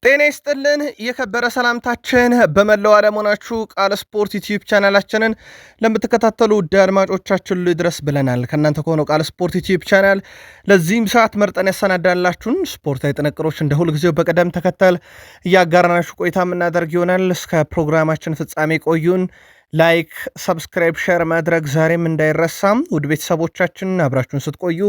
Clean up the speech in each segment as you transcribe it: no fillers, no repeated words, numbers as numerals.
ጤና ይስጥልን የከበረ ሰላምታችን በመላው ዓለም ሆናችሁ ቃል ስፖርት ዩቲዩብ ቻናላችንን ለምትከታተሉ ውድ አድማጮቻችን ድረስ ብለናል። ከእናንተ ከሆነው ቃል ስፖርት ዩቲዩብ ቻናል ለዚህም ሰዓት መርጠን ያሰናዳላችሁን ስፖርታዊ ጥንቅሮች እንደ ሁልጊዜው በቅደም ተከተል እያጋራናችሁ ቆይታ የምናደርግ ይሆናል። እስከ ፕሮግራማችን ፍጻሜ ቆዩን። ላይክ፣ ሰብስክራይብ፣ ሼር ማድረግ ዛሬም እንዳይረሳም። ውድ ቤተሰቦቻችን አብራችሁን ስትቆዩ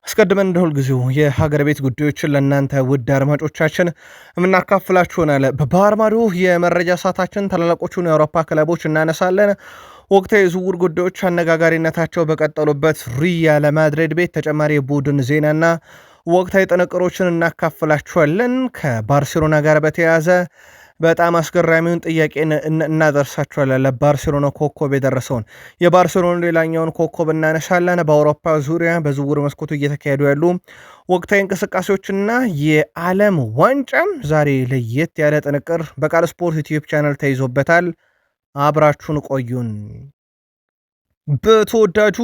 አስቀድመን እንደ ሁልጊዜው የሀገር ቤት ጉዳዮችን ለእናንተ ውድ አድማጮቻችን የምናካፍላችሁ ሆናል። በባህር ማዶ የመረጃ ሰዓታችን ታላላቆቹን የአውሮፓ ክለቦች እናነሳለን። ወቅታዊ የዝውውር ጉዳዮች አነጋጋሪነታቸው በቀጠሉበት ሪያል ማድሪድ ቤት ተጨማሪ የቡድን ዜናና ወቅታዊ ጥንቅሮችን እናካፍላችኋለን። ከባርሴሎና ጋር በተያያዘ በጣም አስገራሚውን ጥያቄ እናደርሳችኋለን። ለባርሴሎና ኮከብ የደረሰውን የባርሴሎና ሌላኛውን ኮከብ እናነሳለን። በአውሮፓ ዙሪያ በዝውውር መስኮቱ እየተካሄዱ ያሉ ወቅታዊ እንቅስቃሴዎችና የዓለም ዋንጫም ዛሬ ለየት ያለ ጥንቅር በቃል ስፖርት ዩቲዩብ ቻናል ተይዞበታል። አብራችሁን ቆዩን። በተወዳጁ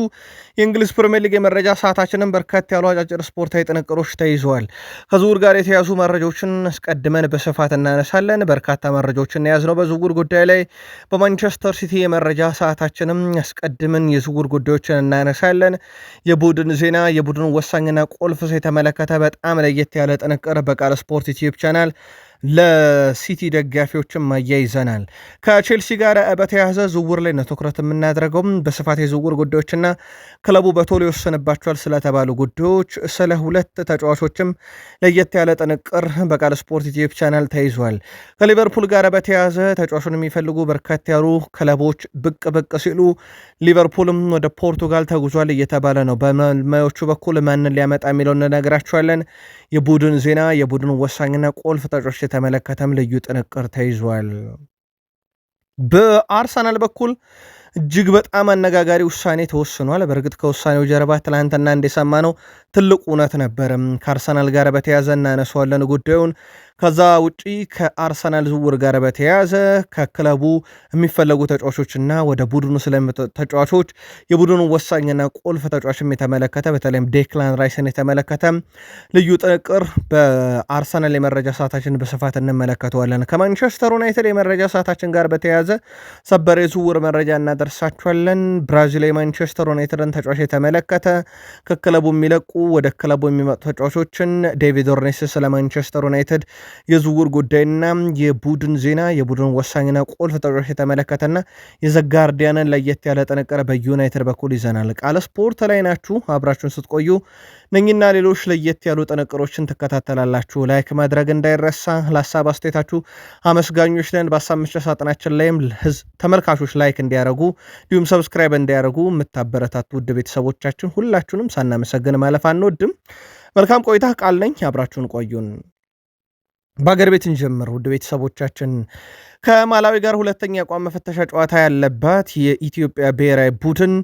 የእንግሊዝ ፕሪሚየር ሊግ የመረጃ ሰዓታችንን በርከት ያሉ አጫጭር ስፖርታዊ ጥንቅሮች ተይዘዋል። ከዝውውር ጋር የተያዙ መረጃዎችን አስቀድመን በስፋት እናነሳለን። በርካታ መረጃዎችን የያዝነው በዝውውር ጉዳይ ላይ በማንቸስተር ሲቲ የመረጃ ሰዓታችንም አስቀድመን የዝውውር ጉዳዮችን እናነሳለን። የቡድን ዜና፣ የቡድን ወሳኝና ቁልፍ የተመለከተ በጣም ለየት ያለ ጥንቅር በቃል ስፖርት ዩቲዩብ ቻናል ለሲቲ ደጋፊዎችም አያይዘናል። ከቼልሲ ጋር በተያያዘ ዝውውር ላይ ነው ትኩረት የምናደርገው። በስፋት የዝውውር ጉዳዮችና ክለቡ በቶሎ ይወሰንባቸዋል ስለተባሉ ጉዳዮች፣ ስለ ሁለት ተጫዋቾችም ለየት ያለ ጥንቅር በቃል ስፖርት ዩቲዩብ ቻናል ተይዟል። ከሊቨርፑል ጋር በተያያዘ ተጫዋቹን የሚፈልጉ በርከት ያሉ ክለቦች ብቅ ሲሉ ሊቨርፑልም ወደ ፖርቱጋል ተጉዟል እየተባለ ነው። በመልማዮቹ በኩል ማንን ሊያመጣ የሚለውን እነግራችኋለን። የቡድን ዜና፣ የቡድን ወሳኝና ቁልፍ ተጫዋቾች የተመለከተም ልዩ ጥንቅር ተይዟል። በአርሰናል በኩል እጅግ በጣም አነጋጋሪ ውሳኔ ተወስኗል። በእርግጥ ከውሳኔው ጀርባ ትላንትና እንደሰማነው ትልቅ እውነት ነበር። ከአርሰናል ጋር በተያያዘ እናነሳዋለን ጉዳዩን። ከዛ ውጪ ከአርሰናል ዝውውር ጋር በተያያዘ ከክለቡ የሚፈለጉ ተጫዋቾችና ወደ ቡድኑ ስለሚመጡ ተጫዋቾች የቡድኑ ወሳኝና ቁልፍ ተጫዋችም የተመለከተ በተለይም ዴክላን ራይስን የተመለከተ ልዩ ጥንቅር በአርሰናል የመረጃ ሰዓታችን በስፋት እንመለከተዋለን። ከማንቸስተር ዩናይትድ የመረጃ ሰዓታችን ጋር በተያያዘ ሰበር የዝውውር መረጃ እናደርሳችኋለን። ብራዚላዊ ማንቸስተር ዩናይትድን ተጫዋች የተመለከተ ከክለቡ የሚለቁ ወደ ክለቡ የሚመጡ ተጫዋቾችን ዴቪድ ኦርኔስ ስለ ማንቸስተር ዩናይትድ የዝውውር ጉዳይና የቡድን ዜና፣ የቡድን ወሳኝና ቁልፍ ተጫዋች የተመለከተና የዘጋርዲያንን ለየት ያለ ጥንቅር በዩናይትድ በኩል ይዘናል። ቃል ስፖርት ላይ ናችሁ። አብራችሁን ስትቆዩ እነኝና ሌሎች ለየት ያሉ ጥንቅሮችን ትከታተላላችሁ። ላይክ ማድረግ እንዳይረሳ። ለሀሳብ አስተያየታችሁ አመስጋኞች ነን። በሀሳብ መስጫ ሳጥናችን ላይም ተመልካቾች ላይክ እንዲያደርጉ እንዲሁም ሰብስክራይብ እንዲያደርጉ የምታበረታቱ ውድ ቤተሰቦቻችን ሁላችሁንም ሳናመሰግን ማለፍ አንወድም። መልካም ቆይታ። ቃል ነኝ። አብራችሁን ቆዩን። በአገር ቤት እንጀምር ውድ ቤተሰቦቻችን። ከማላዊ ጋር ሁለተኛ የአቋም መፈተሻ ጨዋታ ያለባት የኢትዮጵያ ብሔራዊ ቡድን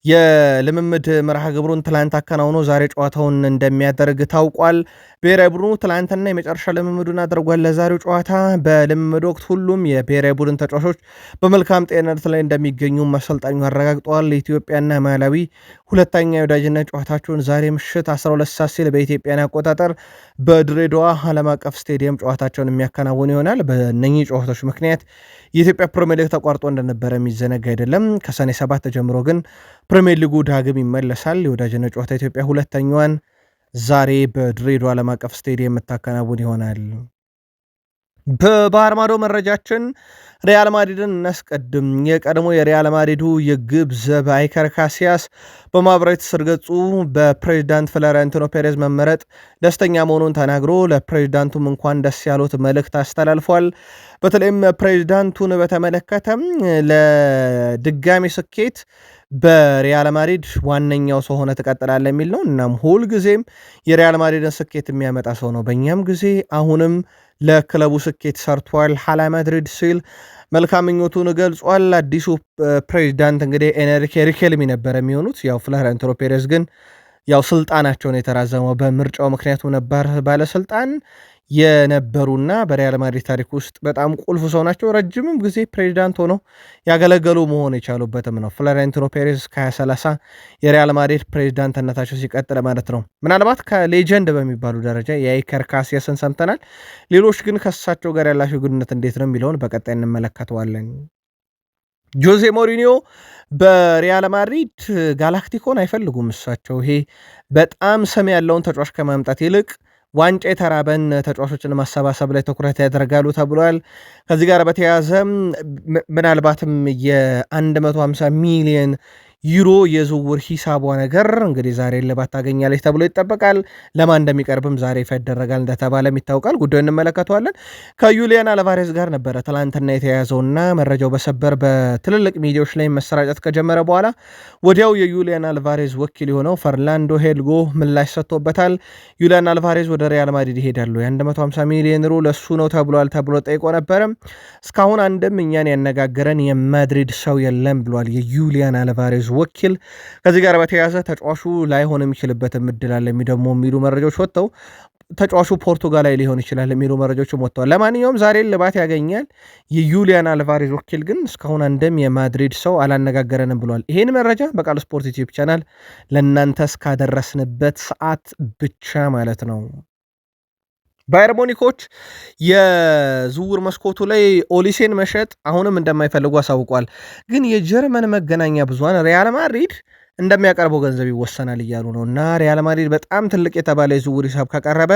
የልምምድ መርሃ ግብሩን ትላንት አከናውኖ ዛሬ ጨዋታውን እንደሚያደርግ ታውቋል። ብሔራዊ ቡድኑ ትላንትና የመጨረሻ ልምምዱን አድርጓል። ለዛሬው ጨዋታ በልምምድ ወቅት ሁሉም የብሔራዊ ቡድን ተጫዋቾች በመልካም ጤንነት ላይ እንደሚገኙ አሰልጣኙ አረጋግጠዋል። ኢትዮጵያና ማላዊ ሁለተኛ የወዳጅነት ጨዋታቸውን ዛሬ ምሽት 12 ሰዓት ሲል በኢትዮጵያን አቆጣጠር በድሬዳዋ ዓለም አቀፍ ስቴዲየም ጨዋታቸውን የሚያከናውኑ ይሆናል። በእነኚህ ጨዋታዎች ምክንያት የኢትዮጵያ ፕሪሚየር ሊግ ተቋርጦ እንደነበረ የሚዘነጋ አይደለም። ከሰኔ 7 ጀምሮ ግን ፕሪሚየር ሊጉ ዳግም ይመለሳል። የወዳጅነት ጨዋታ ኢትዮጵያ ሁለተኛዋን ዛሬ በድሬዳዋ ዓለም አቀፍ ስቴዲየም የምታከናውን ይሆናል። በባህር ማዶ መረጃችን ሪያል ማድሪድን እናስቀድም። የቀድሞ የሪያል ማድሪዱ የግብ ዘብ አይከር ካሲያስ በማህበራዊ ትስስር ገጹ በፕሬዚዳንት ፍሎሬንቲኖ ፔሬዝ መመረጥ ደስተኛ መሆኑን ተናግሮ ለፕሬዚዳንቱም እንኳን ደስ ያሉት መልእክት አስተላልፏል። በተለይም ፕሬዚዳንቱን በተመለከተም ለድጋሚ ስኬት በሪያል ማድሪድ ዋነኛው ሰው ሆነ ትቀጥላለህ የሚል ነው። እናም ሁልጊዜም የሪያል ማድሪድን ስኬት የሚያመጣ ሰው ነው። በእኛም ጊዜ አሁንም ለክለቡ ስኬት ሰርቷል ሐላ ማድሪድ ሲል መልካም ምኞቱን ገልጿል። አዲሱ ፕሬዚዳንት እንግዲህ ኤንሪኬ ሪኬልሚ ነበር የሚሆኑት። ያው ፍሎሬንቲኖ ፔሬዝ ግን ያው ስልጣናቸውን የተራዘመው በምርጫው ምክንያቱ ነበር ባለስልጣን የነበሩና በሪያል ማድሪድ ታሪክ ውስጥ በጣም ቁልፍ ሰው ናቸው። ረጅምም ጊዜ ፕሬዚዳንት ሆነው ያገለገሉ መሆን የቻሉበትም ነው። ፍሎሬንቲኖ ፔሬዝ እስከ 2030 የሪያል ማድሪድ ፕሬዚዳንትነታቸው ሲቀጥል ማለት ነው። ምናልባት ከሌጀንድ በሚባሉ ደረጃ የአይከር ካሲያስን ሰምተናል። ሌሎች ግን ከእሳቸው ጋር ያላቸው ግንኙነት እንዴት ነው የሚለውን በቀጣይ እንመለከተዋለን። ጆዜ ሞሪኒዮ በሪያል ማድሪድ ጋላክቲኮን አይፈልጉም። እሳቸው ይሄ በጣም ስም ያለውን ተጫዋች ከማምጣት ይልቅ ዋንጫ የተራበን ተጫዋቾችን ማሰባሰብ ላይ ትኩረት ያደርጋሉ ተብሏል። ከዚህ ጋር በተያያዘ ምናልባትም የ150 ሚሊዮን ዩሮ የዝውውር ሂሳቧ ነገር እንግዲህ ዛሬ እልባት ታገኛለች ተብሎ ይጠበቃል። ለማን እንደሚቀርብም ዛሬ ይፋ ይደረጋል እንደተባለም ይታወቃል። ጉዳዩ እንመለከተዋለን። ከዩሊያን አልቫሬዝ ጋር ነበረ ትላንትና የተያያዘውና መረጃው በሰበር በትልልቅ ሚዲያዎች ላይ መሰራጨት ከጀመረ በኋላ ወዲያው የዩሊያን አልቫሬዝ ወኪል የሆነው ፈርናንዶ ሄልጎ ምላሽ ሰጥቶበታል። ዩሊያን አልቫሬዝ ወደ ሪያል ማድሪድ ይሄዳሉ፣ የ150 ሚሊዮን ዩሮ ለሱ ነው ተብሎ ጠይቆ ነበረ። እስካሁን አንድም እኛን ያነጋገረን የማድሪድ ሰው የለም ብሏል የዩሊያን አልቫሬዝ ወኪል። ከዚህ ጋር በተያያዘ ተጫዋቹ ላይሆን የሚችልበትም እድል አለ የሚሉ መረጃዎች ወጥተው ተጫዋቹ ፖርቱጋል ላይ ሊሆን ይችላል የሚሉ መረጃዎችም ወጥተዋል። ለማንኛውም ዛሬ ልባት ያገኛል። የዩሊያን አልቫሬዝ ወኪል ግን እስካሁን አንድም የማድሪድ ሰው አላነጋገረንም ብሏል። ይህን መረጃ በቃል ስፖርት ዩቲዩብ ቻናል ለእናንተ እስካደረስንበት ሰዓት ብቻ ማለት ነው። ባየር ሙኒኮች የዝውውር መስኮቱ ላይ ኦሊሴን መሸጥ አሁንም እንደማይፈልጉ አሳውቋል። ግን የጀርመን መገናኛ ብዙሃን ሪያል ማድሪድ እንደሚያቀርበው ገንዘብ ይወሰናል እያሉ ነው እና ሪያል ማድሪድ በጣም ትልቅ የተባለ የዝውውር ሂሳብ ካቀረበ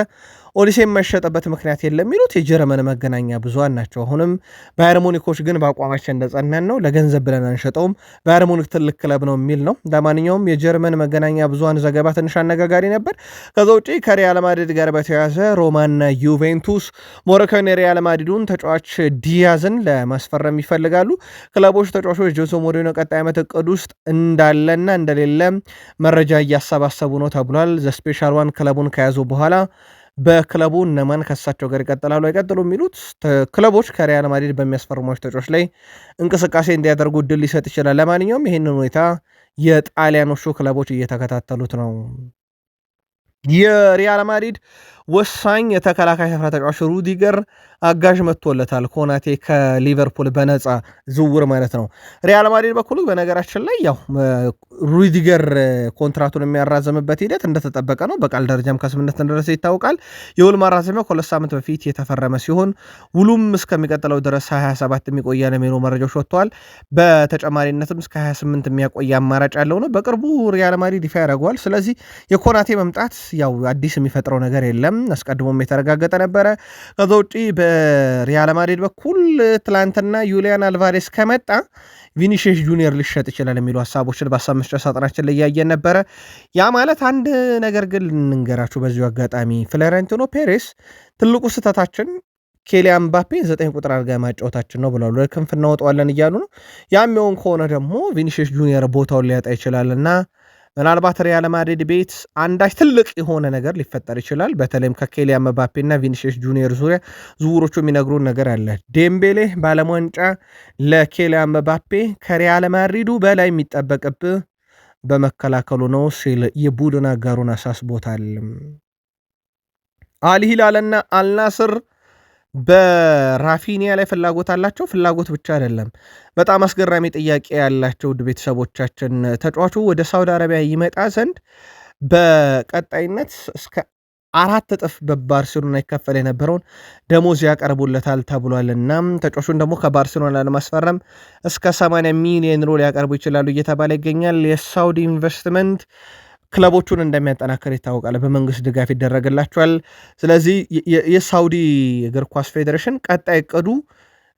ኦሊሴን መሸጠበት ምክንያት የለም የሚሉት የጀርመን መገናኛ ብዙሃን ናቸው። አሁንም ባየር ሙኒኮች ግን በአቋማቸው እንደጸናን ነው፣ ለገንዘብ ብለን አንሸጠውም፣ ባየር ሙኒክ ትልቅ ክለብ ነው የሚል ነው። ለማንኛውም የጀርመን መገናኛ ብዙሃን ዘገባ ትንሽ አነጋጋሪ ነበር። ከዛ ውጪ ከሪያል ማድሪድ ጋር በተያያዘ ሮማና ዩቬንቱስ ሞሮኮን የሪያል ማድሪዱን ተጫዋች ዲያዝን ለማስፈረም ይፈልጋሉ። ክለቦች ተጫዋቾች ጆዜ ሞሪኖ ቀጣይ ዓመት እቅድ ውስጥ እንዳለና እንደሌለ መረጃ እያሰባሰቡ ነው ተብሏል። ዘስፔሻል ዋን ክለቡን ከያዙ በኋላ በክለቡ እነማን ከሳቸው ጋር ይቀጥላሉ አይቀጥሉ የሚሉት ክለቦች ከሪያል ማድሪድ በሚያስፈርሟቸው ተጫዋቾች ላይ እንቅስቃሴ እንዲያደርጉ እድል ሊሰጥ ይችላል። ለማንኛውም ይህንን ሁኔታ የጣሊያኖቹ ክለቦች እየተከታተሉት ነው። የሪያል ማድሪድ ወሳኝ የተከላካይ ስፍራ ተጫዋች ሩዲገር አጋዥ መጥቶለታል። ኮናቴ ከሊቨርፑል በነፃ ዝውውር ማለት ነው። ሪያል ማድሪድ በኩል በነገራችን ላይ ያው ሩዲገር ኮንትራቱን የሚያራዘምበት ሂደት እንደተጠበቀ ነው። በቃል ደረጃም ከስምነት እንደደረሰ ይታወቃል። የውል ማራዘሚያው ከሁለት ሳምንት በፊት የተፈረመ ሲሆን ውሉም እስከሚቀጥለው ድረስ 27 የሚቆያ ነው የሚሉ መረጃዎች ወጥተዋል። በተጨማሪነትም እስከ 28 የሚያቆይ አማራጭ ያለው ነው። በቅርቡ ሪያል ማድሪድ ይፋ ያደርገዋል። ስለዚህ የኮናቴ መምጣት ያው አዲስ የሚፈጥረው ነገር የለም፣ አስቀድሞም የተረጋገጠ ነበረ። ከዛ ውጪ በሪያል ማድሪድ በኩል ትላንትና ዩሊያን አልቫሬስ ከመጣ ቪኒሺየስ ጁኒየር ሊሸጥ ይችላል የሚሉ ሀሳቦችን በሀሳብ መስጫ ሳጥናችን ላይ እያየን ነበረ። ያ ማለት አንድ ነገር ግን ልንገራችሁ በዚሁ አጋጣሚ ፍሎሬንቲኖ ፔሬስ ትልቁ ስህተታችን ኬሊያን ምባፔን 9 ቁጥር አድርጋ ማጫወታችን ነው ብለዋል። ወደ ክንፍ እናወጣዋለን እያሉ ነው። ያም የሆን ከሆነ ደግሞ ቪኒሺየስ ጁኒየር ቦታውን ሊያጣ ይችላልና ምናልባት ሪያል ማድሪድ ቤት አንዳች ትልቅ የሆነ ነገር ሊፈጠር ይችላል። በተለይም ከኬሊያን ምባፔና ቪኒሺየስ ጁኒየር ዙሪያ ዝውውሮቹ የሚነግሩን ነገር አለ። ዴምቤሌ በዓለም ዋንጫ ለኬሊያን ምባፔ ከሪያል ማድሪዱ በላይ የሚጠበቅብህ በመከላከሉ ነው ሲል የቡድን አጋሩን አሳስቦታል። አልሂላልና አልናስር በራፊኒያ ላይ ፍላጎት አላቸው። ፍላጎት ብቻ አይደለም፣ በጣም አስገራሚ ጥያቄ ያላቸው ውድ ቤተሰቦቻችን ተጫዋቹ ወደ ሳውዲ አረቢያ ይመጣ ዘንድ በቀጣይነት እስከ 4 እጥፍ በባርሴሎና ይከፈል የነበረውን ደሞዝ ያቀርቡለታል ተብሏልና ተጫዋቹን ደግሞ ከባርሴሎና ለማስፈረም እስከ 80 ሚሊዮን ዩሮ ሊያቀርቡ ይችላሉ እየተባለ ይገኛል። የሳውዲ ኢንቨስትመንት ክለቦቹን እንደሚያጠናክር ይታወቃል። በመንግስት ድጋፍ ይደረግላቸዋል። ስለዚህ የሳውዲ እግር ኳስ ፌዴሬሽን ቀጣይ እቅዱ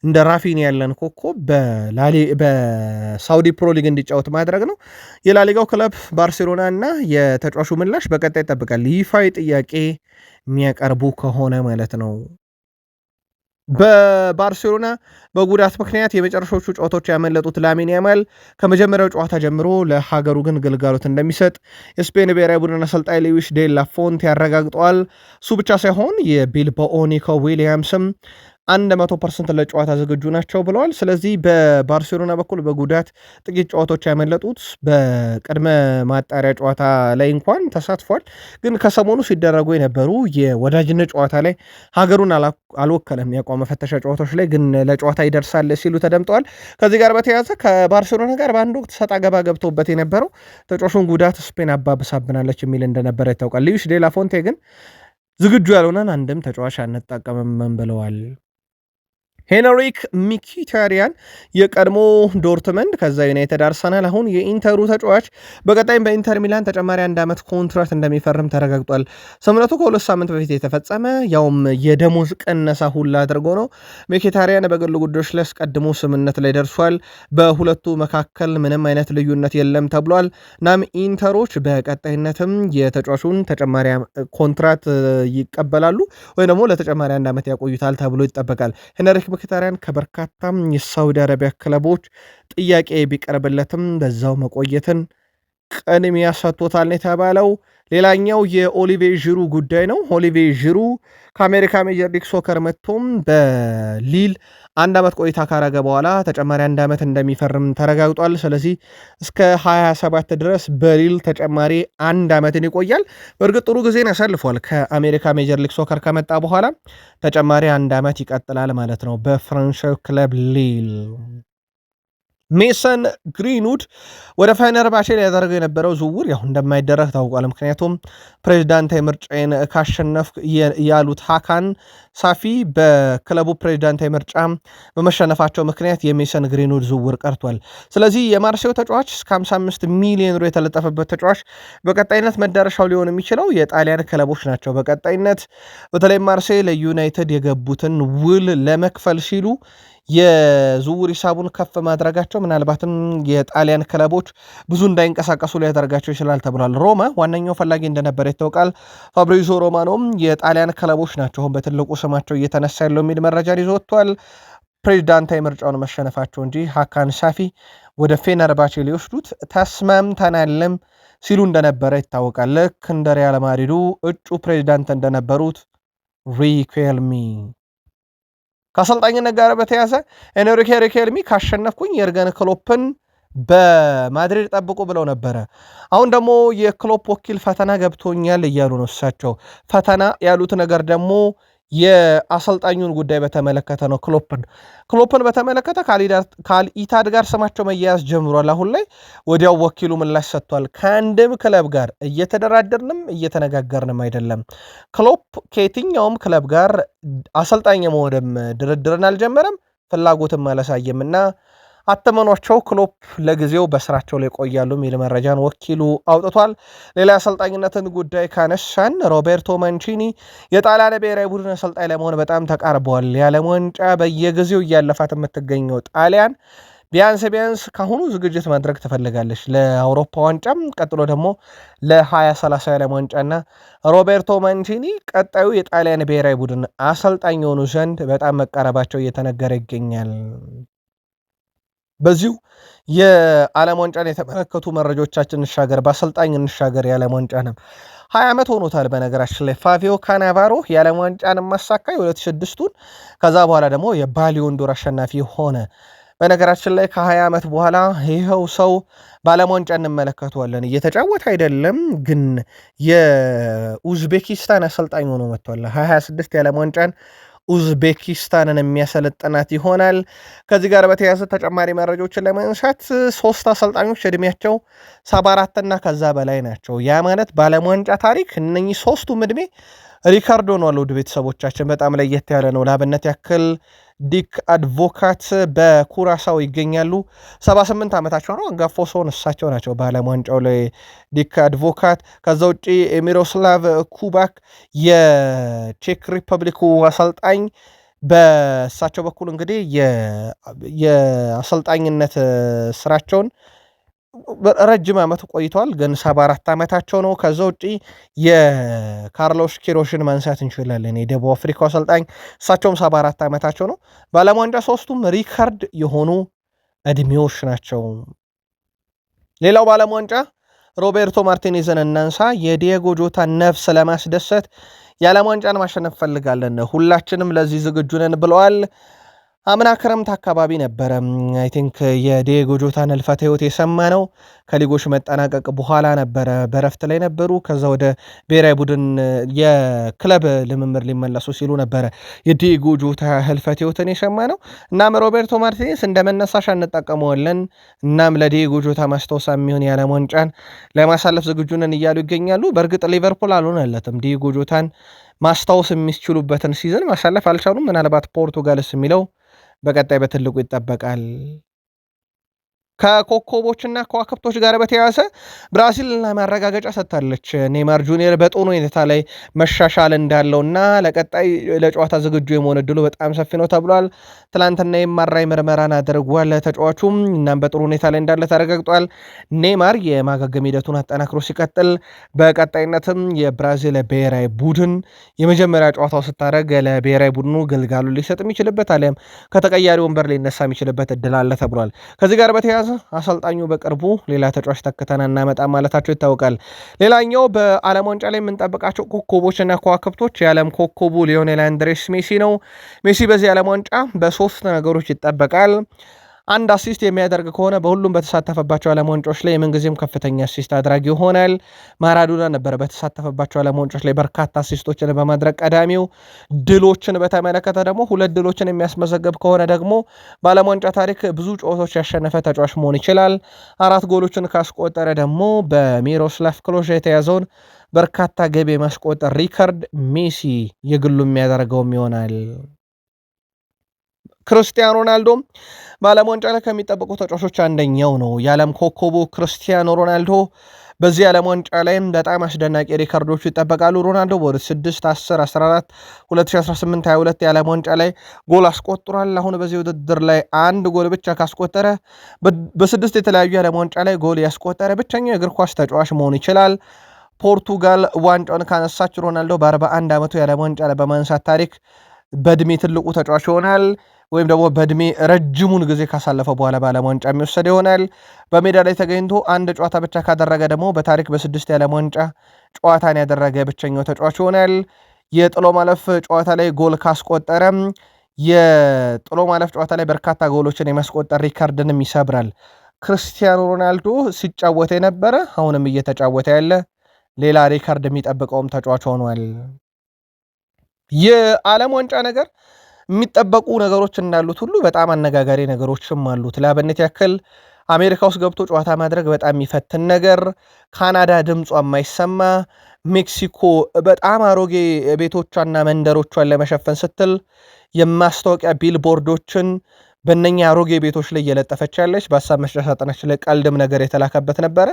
እንደ ራፊኒ ያለን ኮከብ በሳውዲ ፕሮ ሊግ እንዲጫወት ማድረግ ነው። የላሊጋው ክለብ ባርሴሎና እና የተጫዋቹ ምላሽ በቀጣይ ይጠብቃል። ይፋዊ ጥያቄ የሚያቀርቡ ከሆነ ማለት ነው። በባርሴሎና በጉዳት ምክንያት የመጨረሻዎቹ ጨዋታዎች ያመለጡት ላሚን ያማል ከመጀመሪያው ጨዋታ ጀምሮ ለሀገሩ ግን ግልጋሎት እንደሚሰጥ የስፔን ብሔራዊ ቡድን አሰልጣኝ ሉዊስ ዴ ላ ፎንቴ ያረጋግጠዋል። እሱ ብቻ ሳይሆን የቢልባኦ ኒኮ ዊሊያምስም 100% ለጨዋታ ዝግጁ ናቸው ብለዋል። ስለዚህ በባርሴሎና በኩል በጉዳት ጥቂት ጨዋታዎች ያመለጡት በቅድመ ማጣሪያ ጨዋታ ላይ እንኳን ተሳትፏል። ግን ከሰሞኑ ሲደረጉ የነበሩ የወዳጅነት ጨዋታ ላይ ሀገሩን አልወከለም። የአቋም መፈተሻ ጨዋታዎች ላይ ግን ለጨዋታ ይደርሳል ሲሉ ተደምጠዋል። ከዚህ ጋር በተያያዘ ከባርሴሎና ጋር በአንድ ወቅት ሰጣ ገባ ገብተውበት የነበረው ተጫዋቹን ጉዳት ስፔን አባብሳብናለች የሚል እንደነበረ ይታወቃል። ሉዊስ ዴላ ፎንቴ ግን ዝግጁ ያልሆነን አንድም ተጫዋች አንጠቀምም ብለዋል። ሄንሪክ ሚኪታሪያን የቀድሞ ዶርትመንድ ከዛ ዩናይትድ አርሰናል አሁን የኢንተሩ ተጫዋች በቀጣይም በኢንተር ሚላን ተጨማሪ 1 ዓመት ኮንትራት እንደሚፈርም ተረጋግጧል። ስምምነቱ ከ2 ሳምንት በፊት የተፈጸመ ያውም የደሞዝ ቀነሳ ሁላ አድርጎ ነው። ሚኪታሪያን በግል ጉዳዮች ላይ አስቀድሞ ስምምነት ላይ ደርሷል። በሁለቱ መካከል ምንም አይነት ልዩነት የለም ተብሏል። ናም ኢንተሮች በቀጣይነትም የተጫዋቹን ተጨማሪ ኮንትራት ይቀበላሉ ወይ ደግሞ ለተጨማሪ 1 ዓመት ያቆዩታል ተብሎ ይጠበቃል። ሄንሪክ ሚኪታሪያን ከበርካታም የሳውዲ አረቢያ ክለቦች ጥያቄ ቢቀርብለትም በዛው መቆየትን ቅድሚያ ሰጥቶታል የተባለው። ሌላኛው የኦሊቬ ዥሩ ጉዳይ ነው። ኦሊቬ ዥሩ ከአሜሪካ ሜጀር ሊግ ሶከር መጥቶም በሊል 1 ዓመት ቆይታ ካረገ በኋላ ተጨማሪ 1 ዓመት እንደሚፈርም ተረጋግጧል። ስለዚህ እስከ 27 ድረስ በሊል ተጨማሪ 1 ዓመትን ይቆያል። በእርግጥ ጥሩ ጊዜን ያሳልፏል። ከአሜሪካ ሜጀር ሊግ ሶከር ከመጣ በኋላ ተጨማሪ 1 ዓመት ይቀጥላል ማለት ነው በፍራንሳዊ ክለብ ሊል። ሜሰን ግሪንውድ ወደ ፌነርባቼ ሊያደርገው የነበረው ዝውውር ያው እንደማይደረግ ታውቋል። ምክንያቱም ፕሬዚዳንታዊ ምርጫን ካሸነፍ ያሉት ሃካን ሳፊ በክለቡ ፕሬዚዳንታዊ ምርጫ በመሸነፋቸው ምክንያት የሜሰን ግሪንውድ ዝውውር ቀርቷል። ስለዚህ የማርሴው ተጫዋች እስከ 55 ሚሊዮን ዩሮ የተለጠፈበት ተጫዋች በቀጣይነት መዳረሻው ሊሆን የሚችለው የጣሊያን ክለቦች ናቸው። በቀጣይነት በተለይ ማርሴ ለዩናይትድ የገቡትን ውል ለመክፈል ሲሉ የዝውውር ሂሳቡን ከፍ ማድረጋቸው ምናልባትም የጣሊያን ክለቦች ብዙ እንዳይንቀሳቀሱ ሊያደርጋቸው ይችላል ተብሏል። ሮማ ዋነኛው ፈላጊ እንደነበረ ይታወቃል። ፋብሪዞ ሮማኖም የጣሊያን ክለቦች ናቸው በትልቁ ስማቸው እየተነሳ ያለው የሚል መረጃን ይዞ ወጥቷል። ፕሬዚዳንታዊ ምርጫውን መሸነፋቸው እንጂ ሃካን ሳፊ ወደ ፌነርባቼ ሊወስዱት ተስማምተናልም ሲሉ እንደነበረ ይታወቃል። ልክ እንደ ሪያል ማድሪዱ እጩ ፕሬዚዳንት እንደነበሩት ሪኬልሚ። ከአሰልጣኝነት ጋር በተያዘ ኤንሪኬ ሪኬልሚ ካሸነፍኩኝ የርገን ክሎፕን በማድሪድ ጠብቁ ብለው ነበረ። አሁን ደግሞ የክሎፕ ወኪል ፈተና ገብቶኛል እያሉ ነው። እሳቸው ፈተና ያሉት ነገር ደግሞ የአሰልጣኙን ጉዳይ በተመለከተ ነው። ክሎፕን በተመለከተ ከአልኢታድ ጋር ስማቸው መያያዝ ጀምሯል። አሁን ላይ ወዲያው ወኪሉ ምላሽ ሰጥቷል። ከአንድም ክለብ ጋር እየተደራደርንም እየተነጋገርንም አይደለም። ክሎፕ ከየትኛውም ክለብ ጋር አሰልጣኝ የመሆንም ድርድርን አልጀመረም፣ ፍላጎትም አላሳየም እና አተመኗቸው ክሎፕ ለጊዜው በስራቸው ላይ ቆያሉ የሚል መረጃን ወኪሉ አውጥቷል። ሌላ አሰልጣኝነትን ጉዳይ ካነሳን ሮቤርቶ ማንቺኒ የጣሊያን ብሔራዊ ቡድን አሰልጣኝ ለመሆን በጣም ተቃርበዋል። የዓለም ዋንጫ በየጊዜው እያለፋት የምትገኘው ጣሊያን ቢያንስ ካሁኑ ዝግጅት ማድረግ ትፈልጋለች ለአውሮፓ ዋንጫም፣ ቀጥሎ ደግሞ ለ2030 የዓለም ዋንጫና ሮቤርቶ ማንቺኒ ቀጣዩ የጣሊያን ብሔራዊ ቡድን አሰልጣኝ የሆኑ ዘንድ በጣም መቃረባቸው እየተነገረ ይገኛል። በዚሁ የዓለም ዋንጫን የተመለከቱ መረጃዎቻችን እንሻገር። በአሰልጣኝ እንሻገር። የዓለም ዋንጫ ነው 20 ዓመት ሆኖታል። በነገራችን ላይ ፋቪዮ ካናቫሮ የዓለም ዋንጫን ማሳካ የ2006ቱን ከዛ በኋላ ደግሞ የባሊዮን ዶር አሸናፊ ሆነ። በነገራችን ላይ ከ20 ዓመት በኋላ ይኸው ሰው በዓለም ዋንጫ እንመለከተዋለን። እየተጫወተ አይደለም ግን የኡዝቤኪስታን አሰልጣኝ ሆኖ መጥቷል። 2026 የዓለም ዋንጫን ኡዝቤኪስታንን የሚያሰለጥናት ይሆናል። ከዚህ ጋር በተያያዘ ተጨማሪ መረጃዎችን ለማንሳት 3 አሰልጣኞች ዕድሜያቸው 74 እና ከዛ በላይ ናቸው። ያ ማለት በዓለም ዋንጫ ታሪክ እነኚህ 3ቱም ዕድሜ ሪካርዶ ሆኗል። ውድ ቤተሰቦቻችን በጣም ለየት ያለ ነው። ለአብነት ያክል ዲክ አድቮካት በኩራሳው ይገኛሉ። 78 ዓመታቸው ነው። አንጋፋው ሰውን እሳቸው ናቸው በዓለም ዋንጫው ላይ ዲክ አድቮካት። ከዛ ውጭ ሚሮስላቭ ኩባክ የቼክ ሪፐብሊኩ አሰልጣኝ፣ በእሳቸው በኩል እንግዲህ የአሰልጣኝነት ስራቸውን ረጅም ዓመት ቆይተዋል፣ ግን 74 ዓመታቸው ነው። ከዛ ውጪ የካርሎስ ኪሮሽን ማንሳት እንችላለን። የደቡብ አፍሪካው አሰልጣኝ እሳቸውም 74 ዓመታቸው ነው። በዓለም ዋንጫ 3ቱም ሪካርድ የሆኑ ዕድሜዎች ናቸው። ሌላው በዓለም ዋንጫ ሮቤርቶ ማርቲኔዝን እናንሳ። የዲየጎ ጆታ ነፍስ ለማስደሰት የዓለም ዋንጫን ማሸነፍ ፈልጋለን፣ ሁላችንም ለዚህ ዝግጁ ነን ብለዋል። አምና ክረምት አካባቢ ነበረ አይ ቲንክ የዲየጎ ጆታን ህልፈተ ህይወት የሰማ ነው። ከሊጎች መጠናቀቅ በኋላ ነበረ፣ በረፍት ላይ ነበሩ። ከዛ ወደ ብሔራዊ ቡድን የክለብ ልምምር ሊመለሱ ሲሉ ነበረ የዲየጎ ጆታ ህልፈተ ህይወትን የሰማ ነው። እናም ሮቤርቶ ማርቲኔስ እንደ መነሳሻ እንጠቀመዋለን፣ እናም ለዲየጎ ጆታ ማስታወሳ የሚሆን የዓለም ዋንጫን ለማሳለፍ ዝግጁ ነን እያሉ ይገኛሉ። በእርግጥ ሊቨርፑል አልሆነለትም። ዲየጎ ጆታን ማስታወስ የሚችሉበትን ሲዝን ማሳለፍ አልቻሉም። ምናልባት ፖርቱጋልስ የሚለው በቀጣይ በትልቁ ይጠበቃል። ከኮከቦችና ከዋክብቶች ጋር በተያያዘ ብራዚል ማረጋገጫ ሰጥታለች። ኔይማር ጁኒየር በጥሩ ሁኔታ ላይ መሻሻል እንዳለውና ለቀጣይ ለጨዋታ ዝግጁ የመሆን እድሉ በጣም ሰፊ ነው ተብሏል። ትላንትና የማራይ ምርመራን አድርጓል ተጫዋቹም፣ እናም በጥሩ ሁኔታ ላይ እንዳለ ተረጋግጧል። ኔይማር የማገገም ሂደቱን አጠናክሮ ሲቀጥል በቀጣይነትም የብራዚል ብሔራዊ ቡድን የመጀመሪያ ጨዋታው ስታደርግ ለብሔራዊ ቡድኑ ግልጋሉ ሊሰጥ የሚችልበት አሊያም ከተቀያሪ ወንበር ሊነሳ የሚችልበት እድል አለ ተብሏል። ከዚህ ጋር በተያያዘ አሰልጣኙ በቅርቡ ሌላ ተጫዋች ተክተን እናመጣ ማለታቸው ይታወቃል። ሌላኛው በዓለም ዋንጫ ላይ የምንጠብቃቸው ኮከቦችና ከዋክብቶች የዓለም ኮከቡ ሊዮኔል አንድሬስ ሜሲ ነው። ሜሲ በዚህ የዓለም ዋንጫ በሶስት ነገሮች ይጠበቃል። አንድ አሲስት የሚያደርግ ከሆነ በሁሉም በተሳተፈባቸው ዓለም ዋንጫዎች ላይ የምንጊዜም ከፍተኛ አሲስት አድራጊ ይሆናል። ማራዶና ነበር በተሳተፈባቸው ዓለም ዋንጫዎች ላይ በርካታ አሲስቶችን በማድረግ ቀዳሚው። ድሎችን በተመለከተ ደግሞ 2 ድሎችን የሚያስመዘገብ ከሆነ ደግሞ በዓለም ዋንጫ ታሪክ ብዙ ጨዋታዎች ያሸነፈ ተጫዋች መሆን ይችላል። 4 ጎሎችን ካስቆጠረ ደግሞ በሚሮስላቭ ክሎዥ የተያዘውን በርካታ ግብ የማስቆጠር ሪከርድ ሜሲ የግሉ የሚያደርገውም ይሆናል። ክርስቲያኖ ሮናልዶ በዓለም ዋንጫ ላይ ከሚጠበቁ ተጫዋቾች አንደኛው ነው። የዓለም ኮከቡ ክርስቲያኖ ሮናልዶ በዚህ ዓለም ዋንጫ ላይም በጣም አስደናቂ ሪካርዶቹ ይጠበቃሉ። ሮናልዶ በ6 10 14 2018 22 የዓለም ዋንጫ ላይ ጎል አስቆጥሯል። አሁን በዚህ ውድድር ላይ አንድ ጎል ብቻ ካስቆጠረ በ6 የተለያዩ የዓለም ዋንጫ ላይ ጎል ያስቆጠረ ብቸኛው የእግር ኳስ ተጫዋች መሆን ይችላል። ፖርቱጋል ዋንጫውን ካነሳች ሮናልዶ በ41 ዓመቱ የዓለም ዋንጫ ላይ በማንሳት ታሪክ በእድሜ ትልቁ ተጫዋች ይሆናል፣ ወይም ደግሞ በእድሜ ረጅሙን ጊዜ ካሳለፈ በኋላ በዓለም ዋንጫ የሚወሰድ ይሆናል። በሜዳ ላይ ተገኝቶ አንድ ጨዋታ ብቻ ካደረገ ደግሞ በታሪክ በ6 የዓለም ዋንጫ ጨዋታን ያደረገ ብቸኛው ተጫዋች ይሆናል። የጥሎ ማለፍ ጨዋታ ላይ ጎል ካስቆጠረም የጥሎ ማለፍ ጨዋታ ላይ በርካታ ጎሎችን የማስቆጠር ሪካርድንም ይሰብራል። ክርስቲያኖ ሮናልዶ ሲጫወተ የነበረ አሁንም እየተጫወተ ያለ ሌላ ሪካርድ የሚጠብቀውም ተጫዋች ሆኗል። የዓለም ዋንጫ ነገር የሚጠበቁ ነገሮች እንዳሉት ሁሉ በጣም አነጋጋሪ ነገሮችም አሉት። ለአብነት ያክል አሜሪካ ውስጥ ገብቶ ጨዋታ ማድረግ በጣም የሚፈትን ነገር፣ ካናዳ ድምጿ የማይሰማ፣ ሜክሲኮ በጣም አሮጌ ቤቶቿና መንደሮቿን ለመሸፈን ስትል የማስታወቂያ ቢልቦርዶችን በእነኛ አሮጌ ቤቶች ላይ እየለጠፈች ያለች፣ በሀሳብ መስጫ ሳጥኖች ላይ ቀልድም ነገር የተላከበት ነበረ።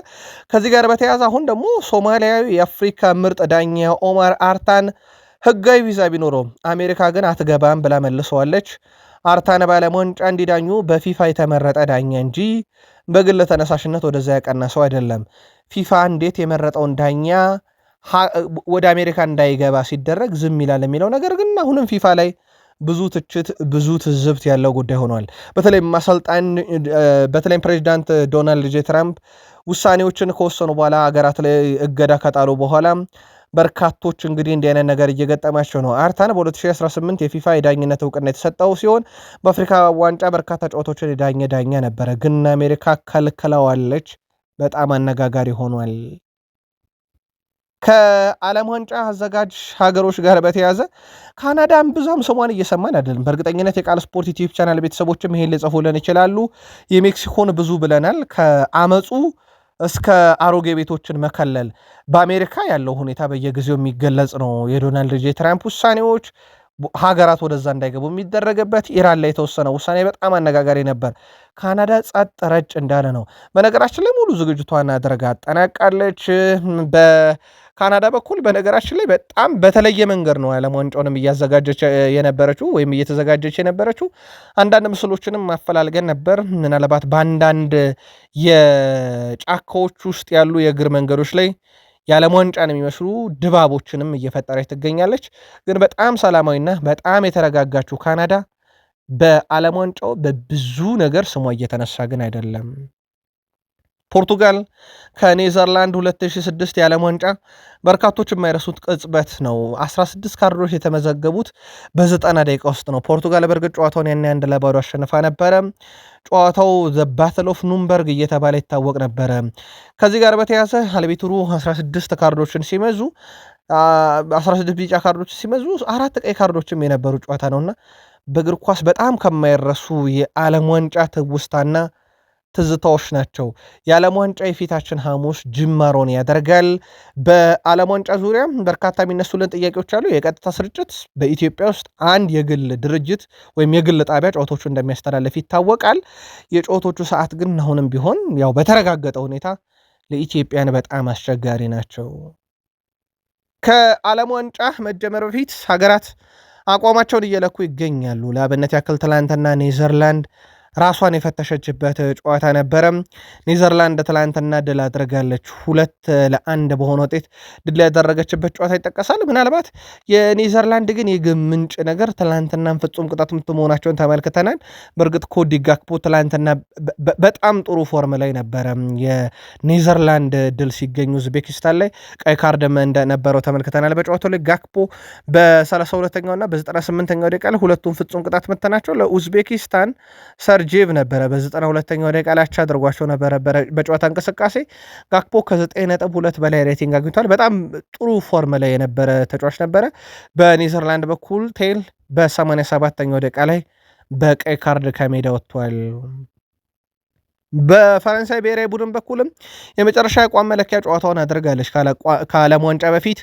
ከዚህ ጋር በተያያዘ አሁን ደግሞ ሶማሊያዊ የአፍሪካ ምርጥ ዳኛ ኦማር አርታን ህጋዊ ቪዛ ቢኖረው አሜሪካ ግን አትገባም ብላ መልሰዋለች። አርታን በዓለም ዋንጫ እንዲዳኙ በፊፋ የተመረጠ ዳኛ እንጂ በግል ተነሳሽነት ወደዛ ያቀና ሰው አይደለም። ፊፋ እንዴት የመረጠውን ዳኛ ወደ አሜሪካ እንዳይገባ ሲደረግ ዝም ይላል የሚለው ነገር ግን አሁንም ፊፋ ላይ ብዙ ትችት፣ ብዙ ትዝብት ያለው ጉዳይ ሆኗል። በተለይም ፕሬዚዳንት ዶናልድ ጄ ትራምፕ ውሳኔዎችን ከወሰኑ በኋላ አገራት ላይ እገዳ ከጣሉ በኋላ በርካቶች እንግዲህ እንዲህ አይነት ነገር እየገጠማቸው ነው። አርታን በ2018 የፊፋ የዳኝነት እውቅና የተሰጠው ሲሆን በአፍሪካ ዋንጫ በርካታ ጨዋታዎችን ዳኛ ነበረ፣ ግን አሜሪካ ከልክለዋለች። በጣም አነጋጋሪ ሆኗል። ከዓለም ዋንጫ አዘጋጅ ሀገሮች ጋር በተያዘ ካናዳን ብዙም ስሟን እየሰማን አይደለም። በእርግጠኝነት የቃል ስፖርት ዩቲዩብ ቻናል ቤተሰቦችም ይሄን ሊጽፉልን ይችላሉ። የሜክሲኮን ብዙ ብለናል። ከአመፁ እስከ አሮጌ ቤቶችን መከለል በአሜሪካ ያለው ሁኔታ በየጊዜው የሚገለጽ ነው። የዶናልድ ጄ ትራምፕ ውሳኔዎች ሀገራት ወደዛ እንዳይገቡ የሚደረግበት፣ ኢራን ላይ የተወሰነ ውሳኔ በጣም አነጋጋሪ ነበር። ካናዳ ጸጥ ረጭ እንዳለ ነው። በነገራችን ላይ ሙሉ ዝግጅቷን አድርጋ አጠናቃለች። በካናዳ በኩል በነገራችን ላይ በጣም በተለየ መንገድ ነው የዓለም ዋንጫውንም እያዘጋጀች የነበረችው ወይም እየተዘጋጀች የነበረችው። አንዳንድ ምስሎችንም ማፈላልገን ነበር። ምናልባት በአንዳንድ የጫካዎች ውስጥ ያሉ የእግር መንገዶች ላይ የዓለም ዋንጫን የሚመስሉ ድባቦችንም እየፈጠረች ትገኛለች። ግን በጣም ሰላማዊና በጣም የተረጋጋችው ካናዳ በዓለም ዋንጫው በብዙ ነገር ስሟ እየተነሳ ግን አይደለም። ፖርቱጋል ከኔዘርላንድ 2006 የዓለም ዋንጫ በርካቶች የማይረሱት ቅጽበት ነው። 16 ካርዶች የተመዘገቡት በ90 ደቂቃ ውስጥ ነው። ፖርቱጋል በእርግጥ ጨዋታውን ያን 1-0 አሸንፋ ነበረ። ጨዋታው ዘ ባትል ኦፍ ኑምበርግ እየተባለ ይታወቅ ነበረ። ከዚህ ጋር በተያያዘ አልቢትሩ 16 ካርዶችን ሲመዙ 16 ቢጫ ካርዶችን ሲመዙ 4 ቀይ ካርዶችም የነበሩ ጨዋታ ነውና በእግር ኳስ በጣም ከማይረሱ የዓለም ዋንጫ ትውስታና ትዝታዎች ናቸው። የዓለም ዋንጫ የፊታችን ሐሙስ ጅማሮን ያደርጋል። በዓለም ዋንጫ ዙሪያ በርካታ የሚነሱልን ጥያቄዎች አሉ። የቀጥታ ስርጭት በኢትዮጵያ ውስጥ አንድ የግል ድርጅት ወይም የግል ጣቢያ ጨዋታዎቹ እንደሚያስተላልፍ ይታወቃል። የጨዋታዎቹ ሰዓት ግን አሁንም ቢሆን ያው በተረጋገጠ ሁኔታ ለኢትዮጵያን በጣም አስቸጋሪ ናቸው። ከዓለም ዋንጫ መጀመር በፊት ሀገራት አቋማቸውን እየለኩ ይገኛሉ። ለአብነት ያክል ትላንትና ኔዘርላንድ ራሷን የፈተሸችበት ጨዋታ ነበረ። ኔዘርላንድ ትላንትና ድል አድርጋለች። 2-1 በሆነ ውጤት ድል ያደረገችበት ጨዋታ ይጠቀሳል። ምናልባት የኔዘርላንድ ግን የግብ ምንጭ ነገር ትላንትናን ፍጹም ቅጣት ምት መሆናቸውን ተመልክተናል። በእርግጥ ኮዲ ጋክፖ ትላንትና በጣም ጥሩ ፎርም ላይ ነበረ። የኔዘርላንድ ድል ሲገኙ ኡዝቤኪስታን ላይ ቀይ ካርድም እንደነበረው ተመልክተናል። በጨዋታው ላይ ጋክፖ በ32ኛው እና በ98ኛው ደቂቃ ላይ ሁለቱም ፍጹም ቅጣት ምት ናቸው ለኡዝቤኪስታን ጄቭ ነበረ በ92ኛው ደቂቃ ላይ አቻ አድርጓቸው ነበረ። በጨዋታ እንቅስቃሴ ጋክፖ ከ9.2 በላይ ሬቲንግ አግኝቷል። በጣም ጥሩ ፎርም ላይ የነበረ ተጫዋች ነበረ። በኔዘርላንድ በኩል ቴል በ87ኛው ደቂቃ ላይ በቀይ ካርድ ከሜዳ ወጥቷል። በፈረንሳይ ብሔራዊ ቡድን በኩልም የመጨረሻ የቋም መለኪያ ጨዋታውን አድርጋለች። ከዓለም ዋንጫ በፊት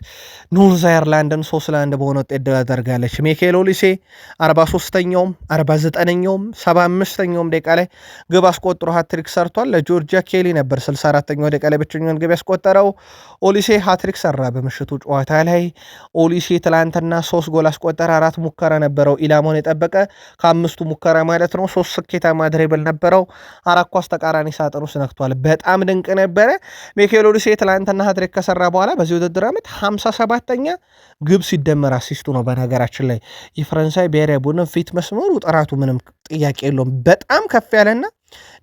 ኖርዝ አየርላንድን 3-1 በሆነ ውጤት ድል አድርጋለች። ሚኬል ኦሊሴ 43ኛውም 49ኛውም 75ኛውም ደቂቃ ላይ ግብ አስቆጥሮ ሃትሪክ ሰርቷል። ለጆርጂያ ኬሊ ነበር 64ኛው ደቂቃ ላይ ብቸኛውን ግብ ያስቆጠረው። ኦሊሴ ሃትሪክ ሰራ በምሽቱ ጨዋታ ላይ። ኦሊሴ ትላንትና 3 ጎል አስቆጠረ። 4 ሙከራ ነበረው ኢላማውን የጠበቀ ከ5ቱ ሙከራ ማለት ነው። 3 ስኬታማ ድሪብል ነበረው። 4 ኳስ ተቃራኒ ሳጥን ውስጥ ነክቷል። በጣም ድንቅ ነበረ። ሚኬል ኦሊሴ ትላንትና ሃትሪክ ከሰራ በኋላ በዚህ ውድድር ዓመት 57ኛ ግብ ሲደመር አሲስቱ ነው። በነገራችን ላይ የፈረንሳይ ብሔራዊ ቡድን ፊት መስመሩ ጥራቱ ምንም ጥያቄ የለውም። በጣም ከፍ ያለና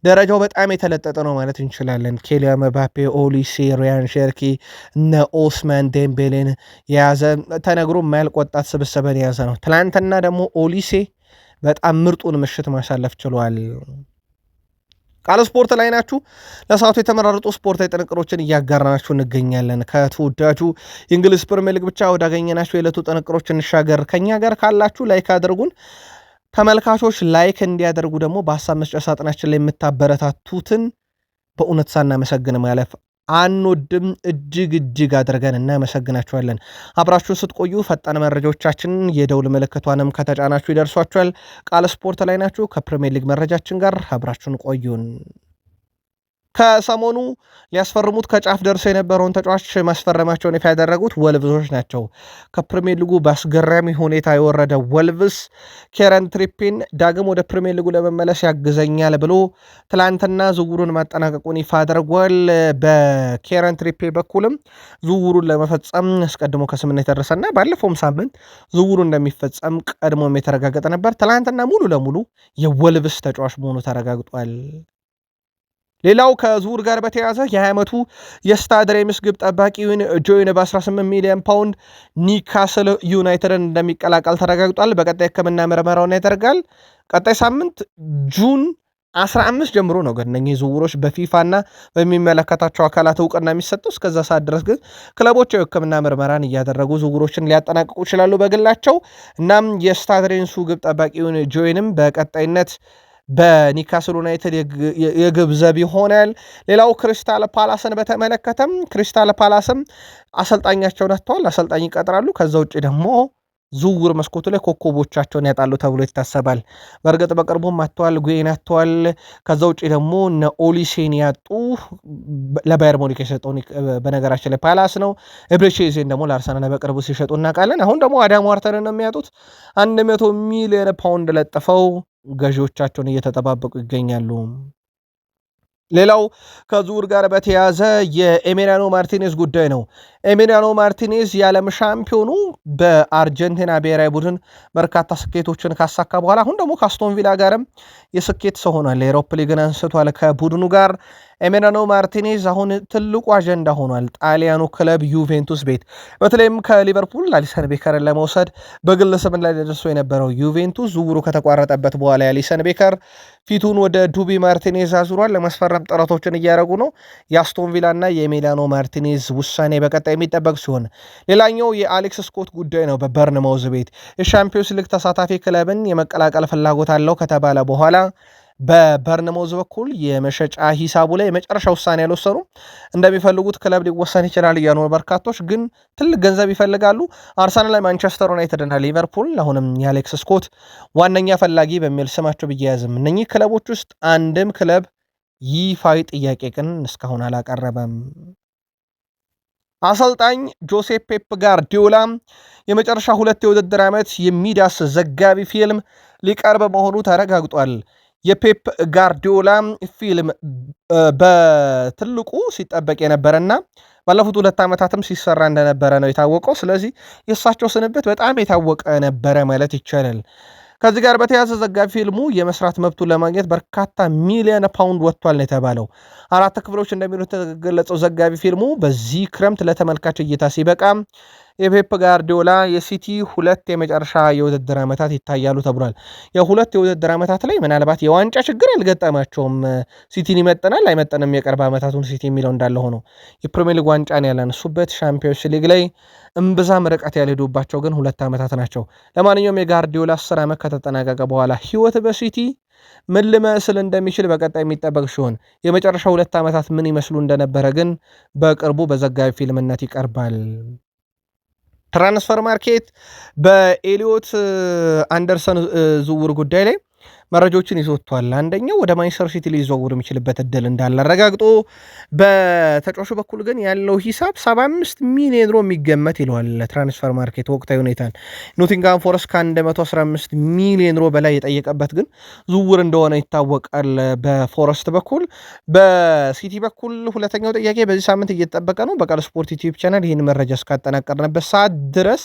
ደረጃው በጣም የተለጠጠ ነው ማለት እንችላለን። ኬሊያን ምባፔ፣ ኦሊሴ፣ ሪያን ሼርኪ እነ ኦስማን ዴምቤሌን የያዘ ተነግሮ የማያልቅ ወጣት ስብስብን የያዘ ነው። ትላንትና ደግሞ ኦሊሴ በጣም ምርጡን ምሽት ማሳለፍ ችሏል። ቃል ስፖርት ላይ ናችሁ። ለሰዓቱ የተመራረጡ ስፖርታዊ ጥንቅሮችን እያጋራናችሁ እንገኛለን። ከተወዳጁ የእንግሊዝ ፕሪሚየር ሊግ ብቻ ወዳገኘናችሁ የዕለቱ ጥንቅሮች እንሻገር። ከኛ ጋር ካላችሁ ላይክ አድርጉን። ተመልካቾች ላይክ እንዲያደርጉ ደግሞ በሀሳብ መስጫ ሳጥናችን ላይ የምታበረታቱትን በእውነት ሳናመሰግን ማለፍ አንወድም። እጅግ አድርገን እናመሰግናችኋለን። አብራችሁን ስትቆዩ ፈጣን መረጃዎቻችንን የደውል ምልክቷንም ከተጫናችሁ ይደርሷችኋል። ቃል ስፖርት ላይ ናችሁ። ከፕሪሚየር ሊግ መረጃችን ጋር አብራችሁን ቆዩን። ከሰሞኑ ሊያስፈርሙት ከጫፍ ደርሰው የነበረውን ተጫዋች ማስፈረማቸውን ይፋ ያደረጉት ወልቭሶች ናቸው። ከፕሪሚየር ሊጉ በአስገራሚ ሁኔታ የወረደ ወልቭስ ኬረን ትሪፒን ዳግም ወደ ፕሪሚየር ሊጉ ለመመለስ ያግዘኛል ብሎ ትላንትና ዝውውሩን ማጠናቀቁን ይፋ አድርጓል። በኬረን ትሪፒ በኩልም ዝውውሩን ለመፈጸም አስቀድሞ ከስምምነት የደረሰና ባለፈውም ሳምንት ዝውውሩ እንደሚፈጸም ቀድሞም የተረጋገጠ ነበር። ትላንትና ሙሉ ለሙሉ የወልቭስ ተጫዋች መሆኑ ተረጋግጧል። ሌላው ከዝውውር ጋር በተያያዘ የ20 ዓመቱ የስታድ ሬምስ ግብ ጠባቂውን ጆይን በ18 ሚሊዮን ፓውንድ ኒውካስል ዩናይትድን እንደሚቀላቀል ተረጋግጧል። በቀጣይ ሕክምና ምርመራውን ያደርጋል። ቀጣይ ሳምንት ጁን 15 ጀምሮ ነው ግን እነኚህ ዝውውሮች በፊፋና በሚመለከታቸው አካላት እውቅና የሚሰጠው። እስከዛ ሰዓት ድረስ ግን ክለቦች የሕክምና ምርመራን እያደረጉ ዝውውሮችን ሊያጠናቅቁ ይችላሉ በግላቸው። እናም የስታድ ሬምሱ ግብ ጠባቂውን ጆይንም በቀጣይነት በኒውካስል ዩናይትድ የግብ ዘብ ይሆናል። ሌላው ክሪስታል ፓላስን በተመለከተም ክሪስታል ፓላስም አሰልጣኛቸውን አጥተዋል። አሰልጣኝ ይቀጥራሉ። ከዛ ውጭ ደግሞ ዝውውር መስኮቱ ላይ ኮከቦቻቸውን ያጣሉ ተብሎ ይታሰባል። በእርግጥ በቅርቡም አጥተዋል፣ ጉዌን አጥተዋል። ከዛ ውጭ ደግሞ እነ ኦሊሴን ያጡ ለባየር ሙኒክ የሰጠውን በነገራችን ላይ ፓላስ ነው። ኤብሬቼዜን ደግሞ ለአርሰናል በቅርቡ ሲሸጡ እናውቃለን። አሁን ደግሞ አዳም ዋርተንን ነው የሚያጡት። 100 ሚሊዮን ፓውንድ ለጥፈው ገዢዎቻቸውን እየተጠባበቁ ይገኛሉ። ሌላው ከዝውውር ጋር በተያያዘ የኤሚሊያኖ ማርቲኔዝ ጉዳይ ነው። ኤሚሊያኖ ማርቲኔዝ የዓለም ሻምፒዮኑ በአርጀንቲና ብሔራዊ ቡድን በርካታ ስኬቶችን ካሳካ በኋላ አሁን ደግሞ ከአስቶን ቪላ ጋርም የስኬት ሰው ሆኗል። የአውሮፓ ሊግን አንስቷል ከቡድኑ ጋር። ኤሚሊያኖ ማርቲኔዝ አሁን ትልቁ አጀንዳ ሆኗል ጣሊያኑ ክለብ ዩቬንቱስ ቤት። በተለይም ከሊቨርፑል አሊሰን ቤከርን ለመውሰድ በግል ስም ላይ ደርሶ የነበረው ዩቬንቱስ ዝውውሩ ከተቋረጠበት በኋላ አሊሰን ቤከር ፊቱን ወደ ዱቢ ማርቲኔዝ አዙሯል። ለማስፈረም ጥረቶችን እያደረጉ ነው። የአስቶን ቪላ እና የኤሚሊያኖ ማርቲኔዝ ውሳኔ በቀጣይ የሚጠበቅ ሲሆን ሌላኛው የአሌክስ ስኮት ጉዳይ ነው። በበርንማውዝ ቤት የሻምፒዮንስ ሊግ ተሳታፊ ክለብን የመቀላቀል ፍላጎት አለው ከተባለ በኋላ በበርንማውዝ በኩል የመሸጫ ሂሳቡ ላይ የመጨረሻ ውሳኔ ያልወሰኑ እንደሚፈልጉት ክለብ ሊወሰን ይችላል እያሉ በርካቶች ግን ትልቅ ገንዘብ ይፈልጋሉ። አርሰናል ላይ ማንቸስተር ዩናይትድ እና ሊቨርፑል አሁንም የአሌክስ ስኮት ዋነኛ ፈላጊ በሚል ስማቸው ቢያያዝም እነኚህ ክለቦች ውስጥ አንድም ክለብ ይፋዊ ጥያቄ ግን እስካሁን አላቀረበም። አሰልጣኝ ጆሴፕ ፔፕ ጋርዲዮላ የመጨረሻ 2 የውድድር ዓመት የሚዳስ ዘጋቢ ፊልም ሊቀርብ መሆኑ ተረጋግጧል። የፔፕ ጋርዲዮላ ፊልም በትልቁ ሲጠበቅ የነበረና ባለፉት 2 ዓመታትም ሲሰራ እንደነበረ ነው የታወቀው። ስለዚህ የእሳቸው ስንብት በጣም የታወቀ ነበረ ማለት ይቻላል። ከዚህ ጋር በተያያዘ ዘጋቢ ፊልሙ የመስራት መብቱን ለማግኘት በርካታ ሚሊዮን ፓውንድ ወጥቷል ነው የተባለው። 4 ክፍሎች እንደሚሉት የተገለጸው ዘጋቢ ፊልሙ በዚህ ክረምት ለተመልካች እይታ ሲበቃ የፔፕ ጋርዲዮላ የሲቲ 2 የመጨረሻ የውድድር ዓመታት ይታያሉ ተብሏል። የ2 የውድድር ዓመታት ላይ ምናልባት የዋንጫ ችግር አልገጠማቸውም። ሲቲን ይመጥናል አይመጥንም የቅርብ ዓመታቱን ሲቲ የሚለው እንዳለ ሆኖ የፕሪሚየር ሊግ ዋንጫን ያላነሱበት ሻምፒዮንስ ሊግ ላይ እምብዛም ርቀት ያልሄዱባቸው ግን 2 ዓመታት ናቸው። ለማንኛውም የጋርዲዮላ 10 ዓመት ከተጠናቀቀ በኋላ ህይወት በሲቲ ምን ሊመስል እንደሚችል በቀጣይ የሚጠበቅ ሲሆን የመጨረሻ 2 ዓመታት ምን ይመስሉ እንደነበረ ግን በቅርቡ በዘጋቢ ፊልምነት ይቀርባል። ትራንስፈር ማርኬት በኤሊዮት አንደርሰን ዝውውር ጉዳይ ላይ መረጃዎችን ይዞ ወጥቷል። አንደኛው ወደ ማንቸስተር ሲቲ ሊዘዋወር የሚችልበት እድል እንዳለ አረጋግጦ በተጫዋቹ በኩል ግን ያለው ሂሳብ 75 ሚሊዮን ዩሮ የሚገመት ይለዋል ትራንስፈር ማርኬት ወቅታዊ ሁኔታን። ኖቲንግሃም ፎረስት ከ115 ሚሊዮን ዩሮ በላይ የጠየቀበት ግን ዝውውር እንደሆነ ይታወቃል በፎረስት በኩል። በሲቲ በኩል ሁለተኛው ጥያቄ በዚህ ሳምንት እየተጠበቀ ነው። በቃል ስፖርት ዩቲዩብ ቻናል ይህን መረጃ እስካጠናቀርንበት ሰዓት ድረስ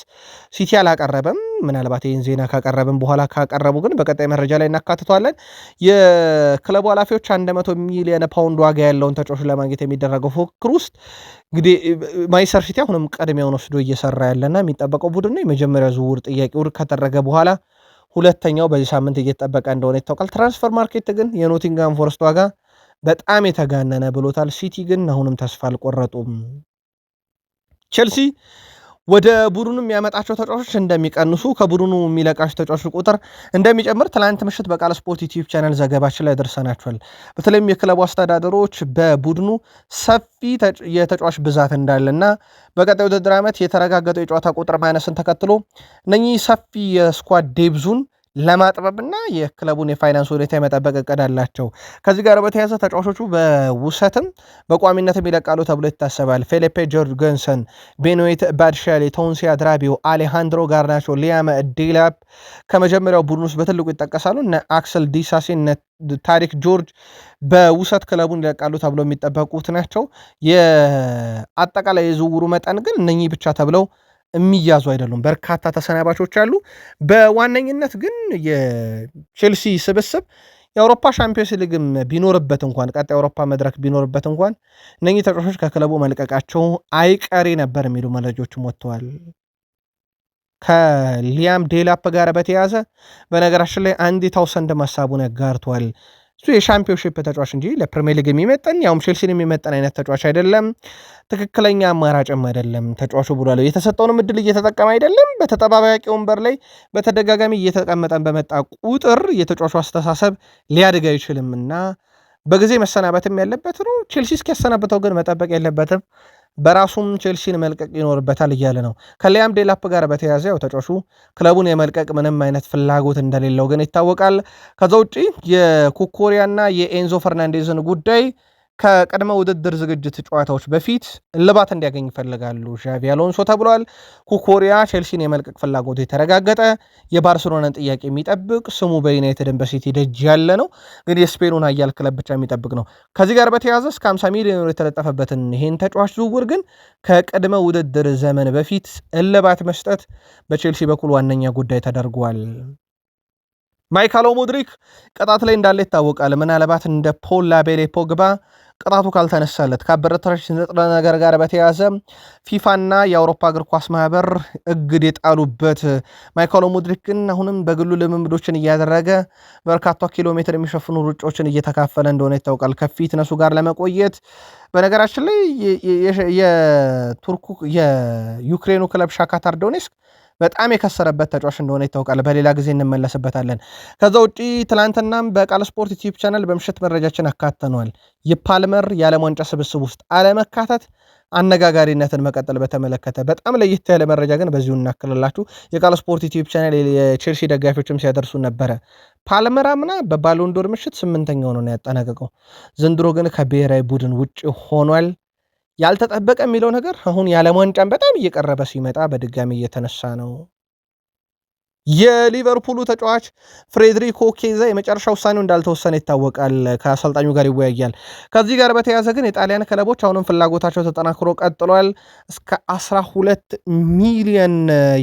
ሲቲ አላቀረበም። ምናልባት ይህን ዜና ካቀረብን በኋላ ካቀረቡ ግን በቀጣይ መረጃ ላይ እናካትተዋለን። የክለቡ ኃላፊዎች 100 ሚሊዮን ፓውንድ ዋጋ ያለውን ተጫዋች ለማግኘት የሚደረገው ፉክክር ውስጥ እንግዲህ ማንቸስተር ሲቲ አሁንም ቀድሚያውን ወስዶ እየሰራ ያለና የሚጠበቀው ቡድን ነው። የመጀመሪያ ዝውውር ጥያቄ ውድቅ ከተደረገ በኋላ ሁለተኛው በዚህ ሳምንት እየተጠበቀ እንደሆነ ይታወቃል። ትራንስፈር ማርኬት ግን የኖቲንግሃም ፎረስት ዋጋ በጣም የተጋነነ ብሎታል። ሲቲ ግን አሁንም ተስፋ አልቆረጡም። ቼልሲ ወደ ቡድኑ የሚያመጣቸው ተጫዋቾች እንደሚቀንሱ ከቡድኑ የሚለቃቸው ተጫዋቾች ቁጥር እንደሚጨምር ትላንት ምሽት በቃል ስፖርት ዩቲዩብ ቻናል ዘገባችን ላይ ደርሰናቸዋል። በተለይም የክለቡ አስተዳደሮች በቡድኑ ሰፊ የተጫዋች ብዛት እንዳለና በቀጣይ ውድድር ዓመት የተረጋገጠው የጨዋታ ቁጥር ማነስን ተከትሎ እነኚህ ሰፊ የስኳድ ዴብዙን ለማጥበብና የክለቡን የፋይናንስ ሁኔታ የመጠበቅ እቅድ አላቸው። ከዚህ ጋር በተያያዘ ተጫዋቾቹ በውሰትም በቋሚነትም ይለቃሉ ተብሎ ይታሰባል። ፌሊፔ ጆርገንሰን፣ ቤኖዌት ባድሻሌ፣ ቶንሲ አድራቢዮ፣ አሌሃንድሮ ጋርናቾ፣ ሊያም ዴላፕ ከመጀመሪያው ቡድን ውስጥ በትልቁ ይጠቀሳሉ። እነ አክሰል ዲሳሲ፣ እነ ታሪክ ጆርጅ በውሰት ክለቡን ይለቃሉ ተብሎ የሚጠበቁት ናቸው። የአጠቃላይ የዝውውሩ መጠን ግን እነኚህ ብቻ ተብለው የሚያዙ አይደሉም። በርካታ ተሰናባቾች አሉ። በዋነኝነት ግን የቼልሲ ስብስብ የአውሮፓ ሻምፒዮንስ ሊግም ቢኖርበት እንኳን ቀጣይ የአውሮፓ መድረክ ቢኖርበት እንኳን እነኚህ ተጫዋቾች ከክለቡ መልቀቃቸው አይቀሬ ነበር የሚሉ መረጃዎችም ወጥተዋል። ከሊያም ዴላፕ ጋር በተያያዘ በነገራችን ላይ አንዲ ታውሰንድ ሀሳቡን ያጋርቷል። እሱ የሻምፒዮንሺፕ ተጫዋች እንጂ ለፕሪሚየር ሊግ የሚመጠን ያውም ቼልሲን የሚመጠን አይነት ተጫዋች አይደለም፣ ትክክለኛ አማራጭም አይደለም ተጫዋቹ ብሏል። የተሰጠውንም እድል እየተጠቀመ አይደለም። በተጠባባቂ ወንበር ላይ በተደጋጋሚ እየተቀመጠን በመጣ ቁጥር የተጫዋቹ አስተሳሰብ ሊያድግ አይችልም እና በጊዜ መሰናበትም ያለበት ነው። ቼልሲ እስኪያሰናብተው ግን መጠበቅ የለበትም። በራሱም ቼልሲን መልቀቅ ይኖርበታል እያለ ነው። ከሊያም ዴላፕ ጋር በተያያዘ ያው ተጫዋቹ ክለቡን የመልቀቅ ምንም አይነት ፍላጎት እንደሌለው ግን ይታወቃል። ከዛ ውጪ የኩኮሪያና የኤንዞ ፈርናንዴዝን ጉዳይ ከቅድመ ውድድር ዝግጅት ጨዋታዎች በፊት እልባት እንዲያገኝ ይፈልጋሉ ዣቪ አሎንሶ ተብሏል። ኩኮሪያ ቼልሲን የመልቀቅ ፍላጎት የተረጋገጠ የባርሴሎናን ጥያቄ የሚጠብቅ ስሙ በዩናይትድን በሲቲ ደጅ ያለ ነው፣ ግን የስፔኑን ኃያል ክለብ ብቻ የሚጠብቅ ነው። ከዚህ ጋር በተያያዘ እስከ 50 ሚሊዮን የተለጠፈበትን ይሄን ተጫዋች ዝውውር ግን ከቅድመ ውድድር ዘመን በፊት እልባት መስጠት በቼልሲ በኩል ዋነኛ ጉዳይ ተደርጓል። ማይካሎ ሙድሪክ ቅጣት ላይ እንዳለ ይታወቃል። ምናልባት እንደ ፖል ላቤሌ ፖግባ ቅጣቱ ካልተነሳለት ከአበረታች ንጥረ ነገር ጋር በተያያዘ ፊፋና የአውሮፓ እግር ኳስ ማህበር እግድ የጣሉበት ማይካሎ ሙድሪክ ግን አሁንም በግሉ ልምምዶችን እያደረገ በርካታ ኪሎ ሜትር የሚሸፍኑ ሩጫዎችን እየተካፈለ እንደሆነ ይታወቃል። ከፊትነሱ ጋር ለመቆየት በነገራችን ላይ የቱርኩ የዩክሬኑ ክለብ ሻካታር ዶኔስክ በጣም የከሰረበት ተጫዋች እንደሆነ ይታወቃል። በሌላ ጊዜ እንመለስበታለን። ከዛ ውጪ ትላንትናም በቃል ስፖርት ዩቲዩብ ቻናል በምሽት መረጃችን አካተነዋል። የፓልመር የዓለም ዋንጫ ስብስብ ውስጥ አለመካተት አነጋጋሪነትን መቀጠል በተመለከተ በጣም ለየት ያለ መረጃ ግን በዚሁ እናክልላችሁ። የቃል ስፖርት ዩቲዩብ ቻናል የቼልሲ ደጋፊዎችም ሲያደርሱ ነበረ። ፓልመር አምና በባሎንዶር ምሽት 8ኛው ነው ያጠናቀቀው። ዘንድሮ ግን ከብሔራዊ ቡድን ውጭ ሆኗል። ያልተጠበቀ የሚለው ነገር አሁን የዓለም ዋንጫን በጣም እየቀረበ ሲመጣ በድጋሚ እየተነሳ ነው። የሊቨርፑሉ ተጫዋች ፍሬድሪኮ ኬዛ የመጨረሻ ውሳኔው እንዳልተወሰነ ይታወቃል። ከአሰልጣኙ ጋር ይወያያል። ከዚህ ጋር በተያያዘ ግን የጣሊያን ክለቦች አሁንም ፍላጎታቸው ተጠናክሮ ቀጥሏል። እስከ 12 ሚሊዮን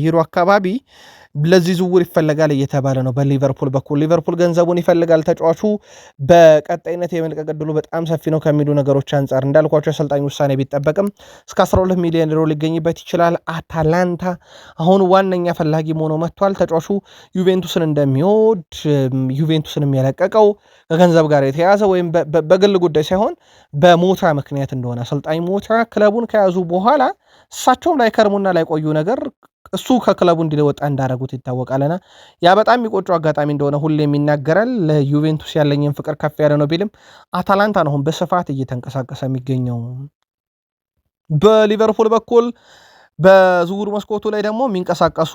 ዩሮ አካባቢ ለዚህ ዝውውር ይፈልጋል እየተባለ ነው። በሊቨርፑል በኩል ሊቨርፑል ገንዘቡን ይፈልጋል። ተጫዋቹ በቀጣይነት የመልቀቅ ዕድሉ በጣም ሰፊ ነው ከሚሉ ነገሮች አንጻር እንዳልኳቸው የአሰልጣኝ ውሳኔ ቢጠበቅም እስከ 12 ሚሊዮን ዩሮ ሊገኝበት ይችላል። አታላንታ አሁን ዋነኛ ፈላጊ ሆኖ መጥቷል። ተጫዋቹ ዩቬንቱስን እንደሚወድ ዩቬንቱስን የሚያለቀቀው ከገንዘብ ጋር የተያያዘ ወይም በግል ጉዳይ ሳይሆን በሞታ ምክንያት እንደሆነ አሰልጣኝ ሞታ ክለቡን ከያዙ በኋላ እሳቸውም ላይከርሙና ላይቆዩ ነገር እሱ ከክለቡ እንዲወጣ እንዳደረጉት ይታወቃልና ያ በጣም የሚቆጨው አጋጣሚ እንደሆነ ሁሌም ይናገራል። ለዩቬንቱስ ያለኝን ፍቅር ከፍ ያለ ነው ቢልም አታላንታ ነው አሁን በስፋት እየተንቀሳቀሰ የሚገኘው። በሊቨርፑል በኩል በዝውውር መስኮቱ ላይ ደግሞ የሚንቀሳቀሱ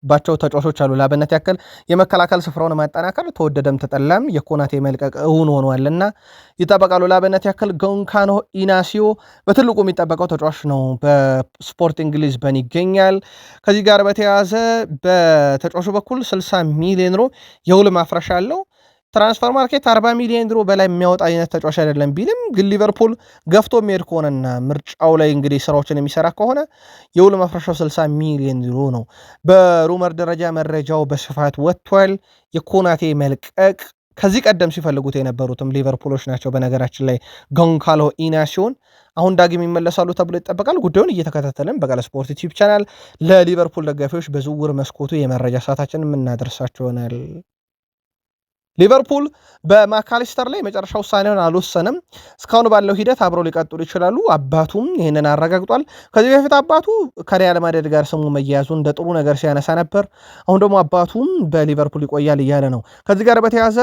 ባቸው ተጫዋቾች አሉ። ላብነት ያክል የመከላከል ስፍራውን ማጠናከር ተወደደም ተጠላም የኮናቴ መልቀቅ እውን ሆኗልና ይጠበቃሉ። ላብነት ያክል ጎንካኖ ኢናሲዮ በትልቁ የሚጠበቀው ተጫዋች ነው። በስፖርቲንግ ሊዝበን ይገኛል። ከዚህ ጋር በተያያዘ በተጫዋቹ በኩል 60 ሚሊዮን ዩሮ የውል ማፍረሻ አለው። ትራንስፈር ማርኬት 40 ሚሊዮን ዩሮ በላይ የሚያወጣ አይነት ተጫዋች አይደለም ቢልም ግን ሊቨርፑል ገፍቶ የሚሄድ ከሆነና ምርጫው ላይ እንግዲህ ስራዎችን የሚሰራ ከሆነ የውል ማፍረሻው 60 ሚሊዮን ዩሮ ነው። በሩመር ደረጃ መረጃው በስፋት ወጥቷል። የኮናቴ መልቀቅ ከዚህ ቀደም ሲፈልጉት የነበሩትም ሊቨርፑሎች ናቸው። በነገራችን ላይ ጎንካሎ ኢናሲዮን አሁን ዳግም ይመለሳሉ ተብሎ ይጠበቃል። ጉዳዩን እየተከታተልን በቃል ስፖርት ዩቲዩብ ቻናል ለሊቨርፑል ደጋፊዎች በዝውውር መስኮቱ የመረጃ ሰዓታችን የምናደርሳቸው ይሆናል። ሊቨርፑል በማካሊስተር ላይ የመጨረሻ ውሳኔውን አልወሰንም። እስካሁን ባለው ሂደት አብረው ሊቀጥሉ ይችላሉ። አባቱም ይህንን አረጋግጧል። ከዚህ በፊት አባቱ ከሪያል ማድሪድ ጋር ስሙ መያያዙ እንደ ጥሩ ነገር ሲያነሳ ነበር። አሁን ደግሞ አባቱም በሊቨርፑል ይቆያል እያለ ነው። ከዚህ ጋር በተያያዘ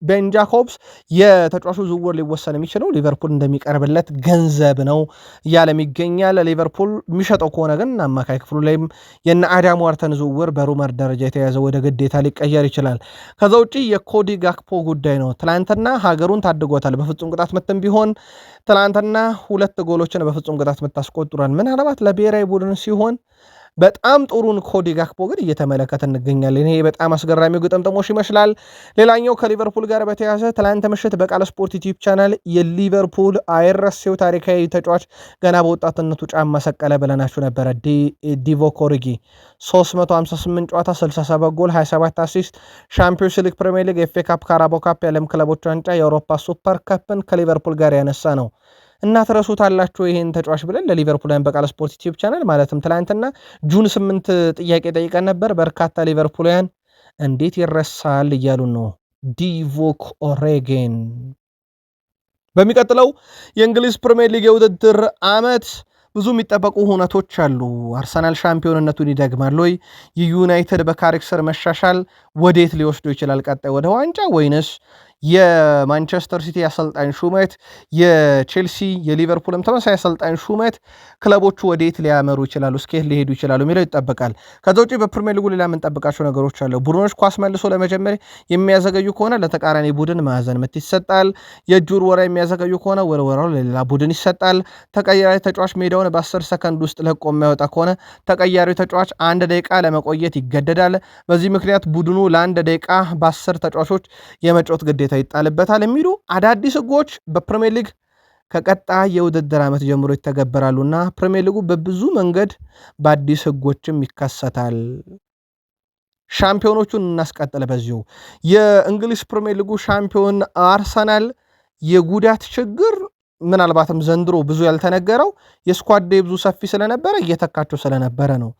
ቤን ጃኮብስ የተጫዋቹ ዝውውር ሊወሰን የሚችለው ሊቨርፑል እንደሚቀርብለት ገንዘብ ነው እያለም ይገኛል። ሊቨርፑል የሚሸጠው ከሆነ ግን አማካይ ክፍሉ ላይም የነ አዳም ዋርተን ዝውውር በሩመር ደረጃ የተያዘ ወደ ግዴታ ሊቀየር ይችላል። ከዛ ውጭ የኮዲ ጋክፖ ጉዳይ ነው። ትላንትና ሀገሩን ታድጎታል። በፍጹም ቅጣት ምትም ቢሆን ትላንትና 2 ጎሎችን በፍጹም ቅጣት ምት አስቆጥሯል። ምናልባት ለብሔራዊ ቡድን ሲሆን በጣም ጥሩን ኮዲ ጋክፖ ግን እየተመለከተ እንገኛለን። ይሄ በጣም አስገራሚው ግጥምጥሞሽ ይመስላል። ሌላኛው ከሊቨርፑል ጋር በተያያዘ ትላንት ምሽት በቃል ስፖርት ዩቲዩብ ቻናል የሊቨርፑል አይረሴው ታሪካዊ ተጫዋች ገና በወጣትነቱ ጫማ ሰቀለ ብለናችሁ ነበረ። ዲቮክ ኦሪጊ 358 ጨዋታ 67 ጎል 27 አሲስት ሻምፒዮንስ ሊግ፣ ፕሪሚየር ሊግ፣ ኤፍ ኤ ካፕ፣ ካራባኦ ካፕ፣ የዓለም ክለቦች ዋንጫ፣ የአውሮፓ ሱፐር ካፕን ከሊቨርፑል ጋር ያነሳ ነው እና ትረሱታላችሁ ይሄን ተጫዋች ብለን ለሊቨርፑላውያን በቃል ስፖርት ዩቲዩብ ቻናል ማለትም ትላንትና ጁን 8 ጥያቄ ጠይቀን ነበር። በርካታ ሊቨርፑላውያን እንዴት ይረሳል እያሉ ነው። ዲቮክ ኦሪጊን በሚቀጥለው የእንግሊዝ ፕሪሚየር ሊግ የውድድር ዓመት ብዙ የሚጠበቁ ሁነቶች አሉ። አርሰናል ሻምፒዮንነቱን ይደግማል ወይ? የዩናይትድ በካሪክ ስር መሻሻል ወዴት ሊወስዱ ይችላል? ቀጣይ ወደ ዋንጫ ወይንስ የማንቸስተር ሲቲ አሰልጣኝ ሹመት፣ የቼልሲ የሊቨርፑልም ተመሳሳይ አሰልጣኝ ሹመት ክለቦቹ ወዴት ሊያመሩ ይችላሉ፣ እስከየት ሊሄዱ ይችላሉ የሚለው ይጠበቃል። ከዛ ውጭ በፕሪሚየር ሊጉ ሌላ የምንጠብቃቸው ነገሮች አሉ። ቡድኖች ኳስ መልሶ ለመጀመር የሚያዘገዩ ከሆነ ለተቃራኒ ቡድን ማዕዘን ምት ይሰጣል። የእጅ ውርወራ የሚያዘገዩ ከሆነ ወርወራው ለሌላ ቡድን ይሰጣል። ተቀያሪ ተጫዋች ሜዳውን በ10 ሰከንድ ውስጥ ለቆ የማይወጣ ከሆነ ተቀያሪ ተጫዋች 1 ደቂቃ ለመቆየት ይገደዳል። በዚህ ምክንያት ቡድኑ ለ1 ደቂቃ በ10 ተጫዋቾች የመጫወት ግዴታ ይጣልበታል የሚሉ አዳዲስ ህጎች በፕሪሚየር ሊግ ከቀጣይ የውድድር ዓመት ጀምሮ ይተገበራሉና ፕሪሚየር ሊጉ በብዙ መንገድ በአዲስ ህጎችም ይከሰታል። ሻምፒዮኖቹን እናስቀጥል። በዚሁ የእንግሊዝ ፕሪሚየር ሊጉ ሻምፒዮን አርሰናል የጉዳት ችግር ምናልባትም ዘንድሮ ብዙ ያልተነገረው የስኳድ ዴብዙ ሰፊ ስለነበረ እየተካቸው ስለነበረ ነው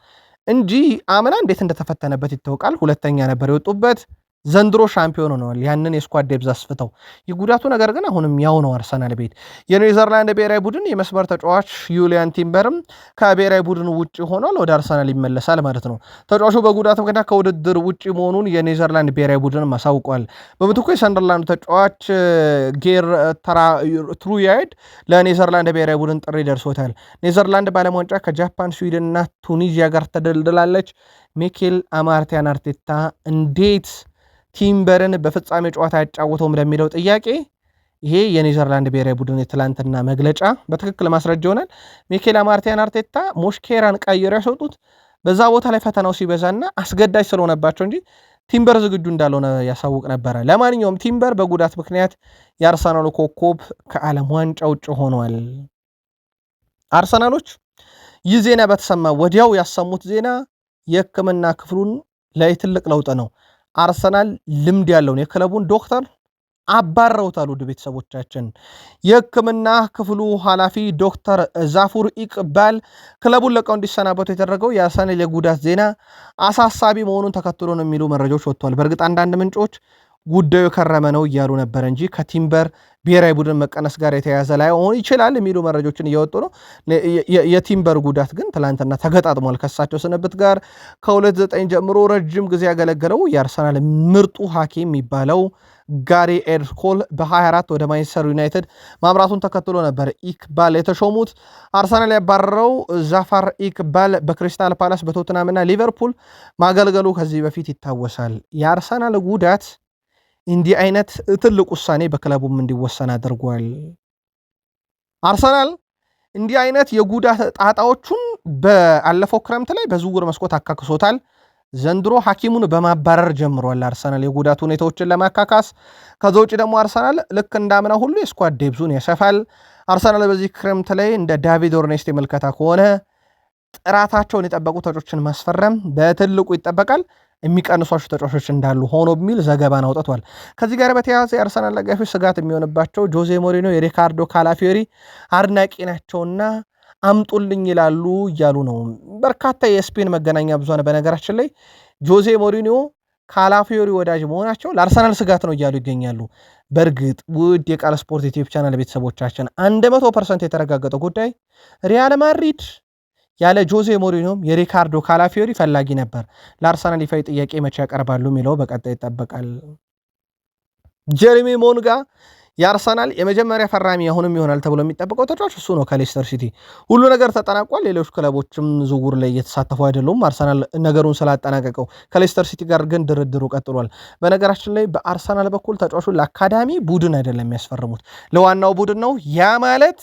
እንጂ አምና እንዴት እንደተፈተነበት ይታወቃል። ሁለተኛ ነበር የወጡበት። ዘንድሮ ሻምፒዮን ሆነዋል። ያንን የስኳድ ዴብዝ አስፍተው የጉዳቱ ነገር ግን አሁንም ያው ነው። አርሰናል ቤት የኔዘርላንድ ብሔራዊ ቡድን የመስመር ተጫዋች ዩሊያን ቲምበርም ከብሔራዊ ቡድን ውጭ ሆኗል። ወደ አርሰናል ይመለሳል ማለት ነው። ተጫዋቹ በጉዳት ምክንያት ከውድድር ውጭ መሆኑን የኔዘርላንድ ብሔራዊ ቡድን አሳውቋል። በምትኩ የሰንደርላንዱ ተጫዋች ጌር ትሩያይድ ለኔዘርላንድ ብሔራዊ ቡድን ጥሪ ደርሶታል። ኔዘርላንድ በዓለም ዋንጫ ከጃፓን፣ ስዊድን እና ቱኒዚያ ጋር ተደልድላለች። ሚኬል አማርቲያን አርቴታ እንዴት ቲምበርን በፍጻሜ ጨዋታ ያጫወተውም ለሚለው ጥያቄ ይሄ የኔዘርላንድ ብሔራዊ ቡድን የትላንትና መግለጫ በትክክል ማስረጃ ይሆናል። ሚኬል አማርቲያን አርቴታ ሞሽኬራን ቀይረው ያስወጡት በዛ ቦታ ላይ ፈተናው ሲበዛና አስገዳጅ ስለሆነባቸው እንጂ ቲምበር ዝግጁ እንዳልሆነ ያሳውቅ ነበረ። ለማንኛውም ቲምበር በጉዳት ምክንያት የአርሰናሉ ኮከብ ከዓለም ዋንጫ ውጭ ሆኗል። አርሰናሎች ይህ ዜና በተሰማ ወዲያው ያሰሙት ዜና የሕክምና ክፍሉን ላይ ትልቅ ለውጥ ነው። አርሰናል ልምድ ያለውን የክለቡን ዶክተር አባረውታል። ውድ ቤተሰቦቻችን የሕክምና ክፍሉ ኃላፊ ዶክተር ዛፉር ኢቅባል ክለቡን ለቀው እንዲሰናበቱ የተደረገው የአርሰናል የጉዳት ዜና አሳሳቢ መሆኑን ተከትሎ ነው የሚሉ መረጃዎች ወጥተዋል። በእርግጥ አንዳንድ ምንጮች ጉዳዩ ከረመ ነው እያሉ ነበር እንጂ ከቲምበር ብሔራዊ ቡድን መቀነስ ጋር የተያዘ ላይሆን ይችላል የሚሉ መረጃዎችን እየወጡ ነው። የቲምበር ጉዳት ግን ትላንትና ተገጣጥሟል። ከሳቸው ስንብት ጋር ከ29 ጀምሮ ረጅም ጊዜ ያገለገለው የአርሰናል ምርጡ ሐኪም የሚባለው ጋሪ ኤድኮል በ24 ወደ ማንቸስተር ዩናይትድ ማምራቱን ተከትሎ ነበር ኢክባል የተሾሙት። አርሰናል ያባረረው ዛፋር ኢክባል በክሪስታል ፓላስ በቶትናምና ሊቨርፑል ማገልገሉ ከዚህ በፊት ይታወሳል። የአርሰናል ጉዳት እንዲህ አይነት ትልቅ ውሳኔ በክለቡም እንዲወሰን አድርጓል። አርሰናል እንዲህ አይነት የጉዳት ጣጣዎቹን በአለፈው ክረምት ላይ በዝውውር መስኮት አካክሶታል። ዘንድሮ ሐኪሙን በማባረር ጀምሯል። አርሰናል የጉዳት ሁኔታዎችን ለማካካስ ከዛ ውጭ ደግሞ አርሰናል ልክ እንዳምና ሁሉ የስኳድ ዴብዙን ያሰፋል። አርሰናል በዚህ ክረምት ላይ እንደ ዳቪድ ኦርኔስት የመልከታ ከሆነ ጥራታቸውን የጠበቁ ተጫዋቾችን ማስፈረም በትልቁ ይጠበቃል። የሚቀንሷቸው ተጫዋቾች እንዳሉ ሆኖ በሚል ዘገባን አውጥቷል። ከዚህ ጋር በተያያዘ የአርሰናል ደጋፊዎች ስጋት የሚሆንባቸው ጆዜ ሞሪኖ የሪካርዶ ካላፊዮሪ አድናቂ ናቸውና አምጡልኝ ይላሉ እያሉ ነው በርካታ የስፔን መገናኛ ብዙሃን። በነገራችን ላይ ጆዜ ሞሪኖ ካላፊዮሪ ወዳጅ መሆናቸው ለአርሰናል ስጋት ነው እያሉ ይገኛሉ። በእርግጥ ውድ የቃል ስፖርት ዩቲዩብ ቻናል ቤተሰቦቻችን 100% የተረጋገጠ ጉዳይ ሪያል ማድሪድ ያለ ጆዜ ሞሪኖም የሪካርዶ ካላፊዮሪ ፈላጊ ነበር። ለአርሰናል ይፋዊ ጥያቄ መቼ ያቀርባሉ የሚለው በቀጣይ ይጠበቃል። ጀሬሚ ሞንጋ የአርሰናል የመጀመሪያ ፈራሚ አሁንም ይሆናል ተብሎ የሚጠበቀው ተጫዋች እሱ ነው። ከሌስተር ሲቲ ሁሉ ነገር ተጠናቋል። ሌሎች ክለቦችም ዝውውር ላይ እየተሳተፉ አይደሉም። አርሰናል ነገሩን ስላጠናቀቀው ከሌስተር ሲቲ ጋር ግን ድርድሩ ቀጥሏል። በነገራችን ላይ በአርሰናል በኩል ተጫዋቹን ለአካዳሚ ቡድን አይደለም የሚያስፈርሙት ለዋናው ቡድን ነው። ያ ማለት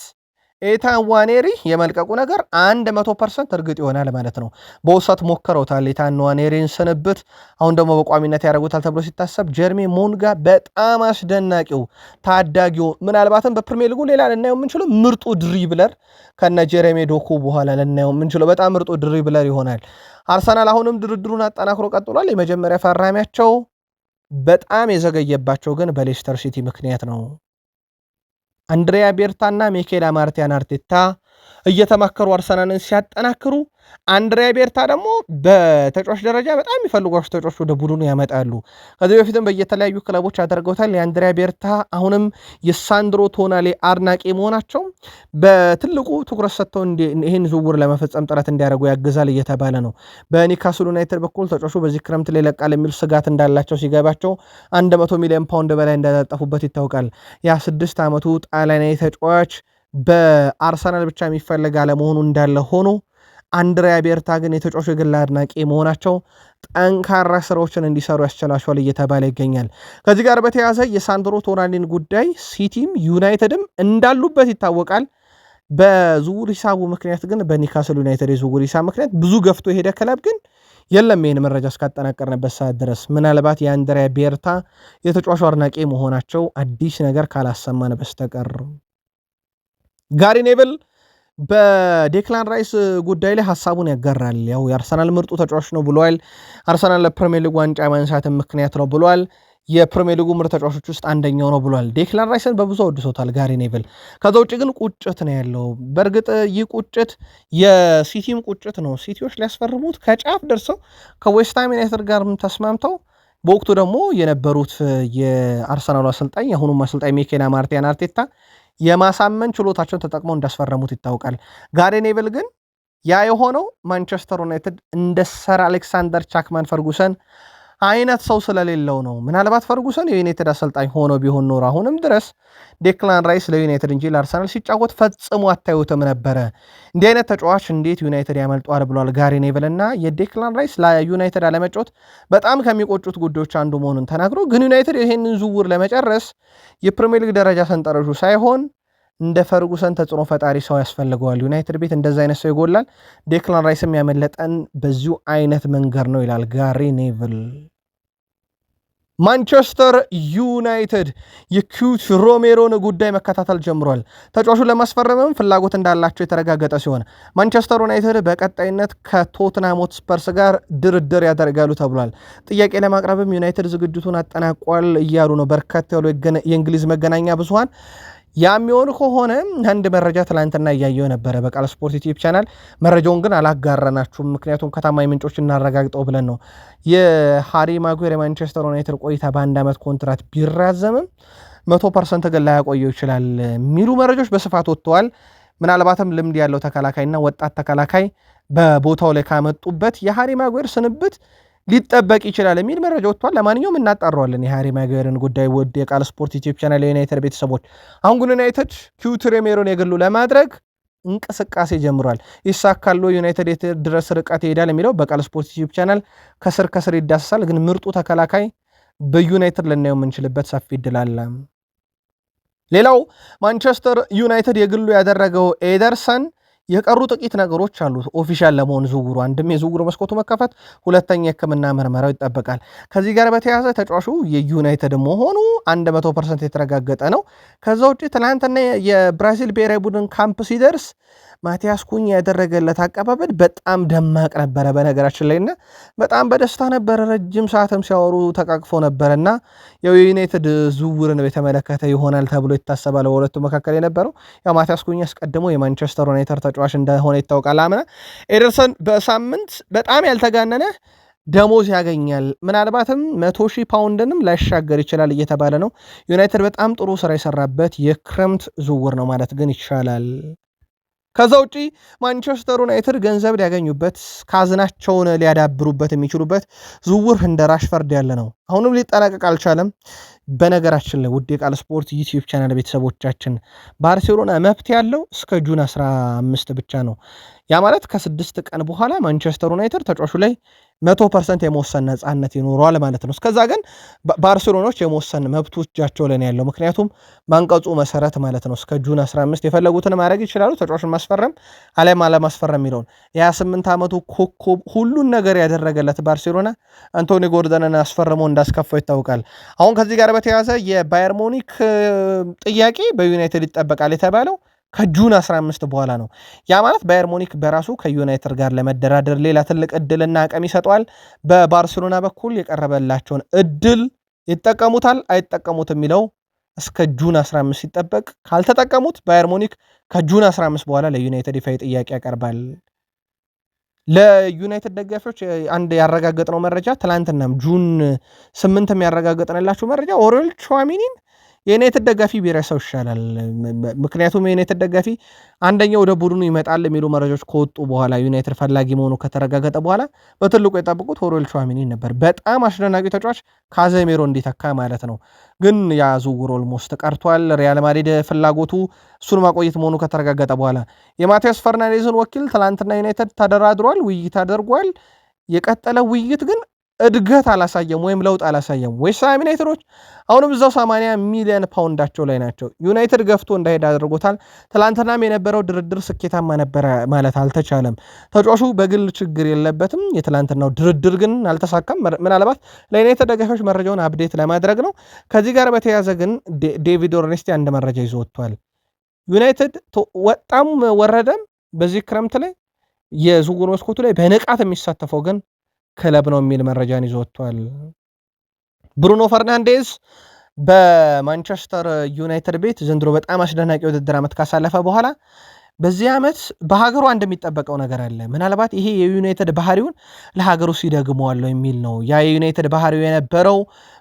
ኤታን ዋኔሪ የመልቀቁ ነገር 100% እርግጥ ይሆናል ማለት ነው። በውሰት ሞክረውታል ኤታን ዋኔሪን ስንብት፣ አሁን ደግሞ በቋሚነት ያደርጉታል ተብሎ ሲታሰብ ጀርሚ ሞንጋ በጣም አስደናቂው ታዳጊው ምናልባትም በፕሪሚየር ሊጉ ሌላ ልናየው የምንችለው ምርጡ ድሪብለር ከነ ጀሬሚ ዶኩ በኋላ ልናየው የምንችለው በጣም ምርጡ ድሪብለር ይሆናል። አርሰናል አሁንም ድርድሩን አጠናክሮ ቀጥሏል። የመጀመሪያ ፈራሚያቸው በጣም የዘገየባቸው ግን በሌስተር ሲቲ ምክንያት ነው። አንድሪያ ቤርታና ሚኬል አማርቲያን አርቴታ እየተማከሩ አርሰናልን ሲያጠናክሩ፣ አንድሪያ ቤርታ ደግሞ በተጫዋች ደረጃ በጣም የሚፈልጓቸው ተጫዋች ወደ ቡድኑ ያመጣሉ። ከዚህ በፊትም በየተለያዩ ክለቦች ያደርገውታል። የአንድሪያ ቤርታ አሁንም የሳንድሮ ቶናሌ አድናቂ መሆናቸው በትልቁ ትኩረት ሰጥተው ይህን ዝውውር ለመፈጸም ጥረት እንዲያደርጉ ያግዛል እየተባለ ነው። በኒውካስል ዩናይትድ በኩል ተጫዋቹ በዚህ ክረምት ላይ ይለቃል የሚል ስጋት እንዳላቸው ሲገባቸው 100 ሚሊዮን ፓውንድ በላይ እንዳጠፉበት ይታወቃል። የ6 ዓመቱ ጣሊያናዊ ተጫዋች በአርሰናል ብቻ የሚፈለግ አለመሆኑ እንዳለ ሆኖ አንድሪያ ቤርታ ግን የተጫዋቹ የግል አድናቂ መሆናቸው ጠንካራ ስራዎችን እንዲሰሩ ያስችላቸዋል እየተባለ ይገኛል። ከዚህ ጋር በተያያዘ የሳንድሮ ቶናሊን ጉዳይ ሲቲም ዩናይትድም እንዳሉበት ይታወቃል። በዝውውር ሂሳቡ ምክንያት ግን በኒውካስል ዩናይትድ የዝውውር ሂሳብ ምክንያት ብዙ ገፍቶ የሄደ ክለብ ግን የለም። ይህን መረጃ እስካጠናቀርንበት ሰዓት ድረስ ምናልባት የአንድሪያ ቤርታ የተጫዋቹ አድናቂ መሆናቸው አዲስ ነገር ካላሰማን በስተቀር ጋሪ ኔቭል በዴክላን ራይስ ጉዳይ ላይ ሀሳቡን ያጋራል። ያው የአርሰናል ምርጡ ተጫዋች ነው ብሏል። አርሰናል ለፕሪሚየር ሊግ ዋንጫ ማንሳትም ምክንያት ነው ብሏል። የፕሪሚየር ሊጉ ምርጥ ተጫዋቾች ውስጥ አንደኛው ነው ብሏል። ዴክላን ራይስን በብዙ አወድሶታል ጋሪ ኔቭል። ከዛ ውጭ ግን ቁጭት ነው ያለው። በእርግጥ ይህ ቁጭት የሲቲም ቁጭት ነው። ሲቲዎች ሊያስፈርሙት ከጫፍ ደርሰው ከዌስትሃም ዩናይትድ ጋር ተስማምተው በወቅቱ ደግሞ የነበሩት የአርሰናሉ አሰልጣኝ የአሁኑም አሰልጣኝ ሚኬል አርቴታ የማሳመን ችሎታቸውን ተጠቅመው እንዳስፈረሙት ይታወቃል። ጋሪ ኔቭል ግን ያ የሆነው ማንቸስተር ዩናይትድ እንደ ሰር አሌክሳንደር ቻክማን ፈርጉሰን አይነት ሰው ስለሌለው ነው። ምናልባት ፈርጉሰን የዩናይትድ አሰልጣኝ ሆኖ ቢሆን ኖሮ አሁንም ድረስ ዴክላን ራይስ ለዩናይትድ እንጂ ለአርሰናል ሲጫወት ፈጽሞ አታዩትም ነበረ። እንዲህ አይነት ተጫዋች እንዴት ዩናይትድ ያመልጧል ብሏል ጋሪ ኔቭል እና የዴክላን ራይስ ለዩናይትድ አለመጫወት በጣም ከሚቆጩት ጉዳዮች አንዱ መሆኑን ተናግሮ ግን ዩናይትድ ይህንን ዝውውር ለመጨረስ የፕሪሚየር ሊግ ደረጃ ሰንጠረዡ ሳይሆን እንደ ፈርጉሰን ተጽዕኖ ፈጣሪ ሰው ያስፈልገዋል። ዩናይትድ ቤት እንደዛ አይነት ሰው ይጎላል። ዴክላን ራይስም ያመለጠን በዚሁ አይነት መንገድ ነው ይላል ጋሪ ኔቭል። ማንቸስተር ዩናይትድ የኪዩት ሮሜሮን ጉዳይ መከታተል ጀምሯል። ተጫዋቹን ለማስፈረምም ፍላጎት እንዳላቸው የተረጋገጠ ሲሆን ማንቸስተር ዩናይትድ በቀጣይነት ከቶትናም ሆትስፐርስ ጋር ድርድር ያደርጋሉ ተብሏል። ጥያቄ ለማቅረብም ዩናይትድ ዝግጅቱን አጠናቋል እያሉ ነው በርከት ያሉ የእንግሊዝ መገናኛ ብዙሃን። የሚሆን ከሆነ አንድ መረጃ ትላንትና እያየው ነበረ በቃል ስፖርት ዩቲዩብ ቻናል። መረጃውን ግን አላጋራናችሁም፣ ምክንያቱም ከታማኝ ምንጮች እናረጋግጠው ብለን ነው። የሃሪ ማጉዌር የማንቸስተር ዩናይትድ ቆይታ በአንድ ዓመት ኮንትራት ቢራዘምም 100% ግን ላያቆየው ይችላል የሚሉ መረጃዎች በስፋት ወጥተዋል። ምናልባትም ልምድ ያለው ተከላካይና ወጣት ተከላካይ በቦታው ላይ ካመጡበት የሃሪ ማጉዌር ስንብት ሊጠበቅ ይችላል የሚል መረጃ ወጥቷል። ለማንኛውም እናጣራዋለን የሃሪ ማጉዌርን ጉዳይ። ወደ የቃል ስፖርት ዩቲዩብ ቻናል የዩናይትድ ቤተሰቦች አሁን ግን ዩናይትድ ኪዩት ሮሜሮን የግሉ ለማድረግ እንቅስቃሴ ጀምሯል። ይሳካሉ ዩናይትድ ድረስ ርቀት ይሄዳል የሚለው በቃል ስፖርት ዩቲዩብ ቻናል ከስር ይዳሰሳል። ግን ምርጡ ተከላካይ በዩናይትድ ልናየው የምንችልበት ሰፊ እድል አለ። ሌላው ማንቸስተር ዩናይትድ የግሉ ያደረገው ኤደርሰን የቀሩ ጥቂት ነገሮች አሉ ኦፊሻል ለመሆን ዝውውሩ። አንድም የዝውውሩ መስኮቱ መከፈት፣ ሁለተኛ የሕክምና ምርመራው ይጠበቃል። ከዚህ ጋር በተያያዘ ተጫዋቹ የዩናይትድ መሆኑ 100% የተረጋገጠ ነው። ከዛ ውጭ ትናንትና የብራዚል ብሔራዊ ቡድን ካምፕ ሲደርስ ማቲያስ ኩኛ ያደረገለት አቀባበል በጣም ደማቅ ነበረ በነገራችን ላይ እና በጣም በደስታ ነበረ። ረጅም ሰዓትም ሲያወሩ ተቃቅፎ ነበረና የዩናይትድ ዝውውርን በተመለከተ ይሆናል ተብሎ ይታሰባል በሁለቱ መካከል የነበረው። ያው ማቲያስ ኩኛ አስቀድሞ የማንቸስተር ዩናይትድ ተጫዋች እንደሆነ ይታወቃል። አምና ኤደርሰን በሳምንት በጣም ያልተጋነነ ደሞዝ ያገኛል። ምናልባትም 100,000 ፓውንድንም ላይሻገር ይችላል እየተባለ ነው። ዩናይትድ በጣም ጥሩ ስራ የሰራበት የክረምት ዝውውር ነው ማለት ግን ይቻላል። ከዛ ውጪ ማንቸስተር ዩናይትድ ገንዘብ ሊያገኙበት ካዝናቸውን ሊያዳብሩበት የሚችሉበት ዝውውር እንደ ራሽፈርድ ያለ ነው። አሁንም ሊጠናቀቅ አልቻለም። በነገራችን ላይ ውድ የቃል ስፖርት ዩቲዩብ ቻናል ቤተሰቦቻችን ባርሴሎና መብት ያለው እስከ ጁን 15 ብቻ ነው። ያ ማለት ከ6 ቀን በኋላ ማንቸስተር ዩናይትድ ተጫዋቹ ላይ 100% የመወሰን ነፃነት ይኖረዋል ማለት ነው። እስከዛ ግን ባርሴሎናዎች የመወሰን መብቱ እጃቸው ላይ ያለው ምክንያቱም ማንቀጹ መሰረት ማለት ነው። እስከ ጁን 15 የፈለጉትን ማድረግ ይችላሉ። ተጫዋቹን ማስፈረም አለማ አለማስፈረም የሚለውን የ28 ዓመቱ ኮከብ ሁሉን ነገር ያደረገለት ባርሴሎና አንቶኒ ጎርደንን አስፈርመው እንዳስከፋው ይታወቃል። አሁን ከዚህ ጋር በተያያዘ የባየር ሙኒክ ጥያቄ በዩናይትድ ይጠበቃል የተባለው ከጁን 15 በኋላ ነው። ያ ማለት ባየር ሙኒክ በራሱ ከዩናይትድ ጋር ለመደራደር ሌላ ትልቅ እድልና አቅም ይሰጠዋል። በባርሴሎና በኩል የቀረበላቸውን እድል ይጠቀሙታል አይጠቀሙት የሚለው እስከ ጁን 15 ሲጠበቅ፣ ካልተጠቀሙት ባየር ሙኒክ ከጁን 15 በኋላ ለዩናይትድ ይፋ ጥያቄ ያቀርባል። ለዩናይትድ ደጋፊዎች አንድ ያረጋገጥነው መረጃ ትላንትናም ጁን 8 የሚያረጋገጥንላችሁ መረጃ ኦሬል ቹዋሚኒን የዩናይትድ ደጋፊ ቢረሳው ይሻላል። ምክንያቱም የዩናይትድ ደጋፊ አንደኛው ወደ ቡድኑ ይመጣል የሚሉ መረጃዎች ከወጡ በኋላ ዩናይትድ ፈላጊ መሆኑ ከተረጋገጠ በኋላ በትልቁ የጠበቁት ኦሬል ቹዋሚኒን ነበር። በጣም አስደናቂ ተጫዋች ካዜሜሮ እንዲተካ ማለት ነው። ግን ያ ዝውውር ኦልሞስት ቀርቷል። ሪያል ማድሪድ ፍላጎቱ እሱን ማቆየት መሆኑ ከተረጋገጠ በኋላ የማቲያስ ፈርናንዴዝን ወኪል ትላንትና ዩናይትድ ተደራድሯል፣ ውይይት አድርጓል። የቀጠለ ውይይት ግን እድገት አላሳየም ወይም ለውጥ አላሳየም። ዌስትሃም ዩናይትዶች አሁንም እዛው 80 ሚሊዮን ፓውንዳቸው ላይ ናቸው። ዩናይትድ ገፍቶ እንዳይሄድ አድርጎታል። ትላንትናም የነበረው ድርድር ስኬታማ ነበረ ማለት አልተቻለም። ተጫዋቹ በግል ችግር የለበትም። የትላንትናው ድርድር ግን አልተሳካም። ምናልባት ለዩናይትድ ደጋፊዎች መረጃውን አፕዴት ለማድረግ ነው። ከዚህ ጋር በተያያዘ ግን ዴቪድ ኦርኔስቲ አንድ መረጃ ይዞ ወጥቷል። ዩናይትድ ወጣም ወረደም በዚህ ክረምት ላይ የዝውውር መስኮቱ ላይ በንቃት የሚሳተፈው ግን ክለብ ነው የሚል መረጃን ይዞ ወጥቷል። ብሩኖ ፈርናንዴዝ በማንቸስተር ዩናይትድ ቤት ዘንድሮ በጣም አስደናቂ ውድድር ዓመት ካሳለፈ በኋላ በዚህ ዓመት በሀገሩ እንደሚጠበቀው ነገር አለ። ምናልባት ይሄ የዩናይትድ ባህሪውን ለሀገሩ ሲደግመዋለሁ የሚል ነው። ያ የዩናይትድ ባህሪው የነበረው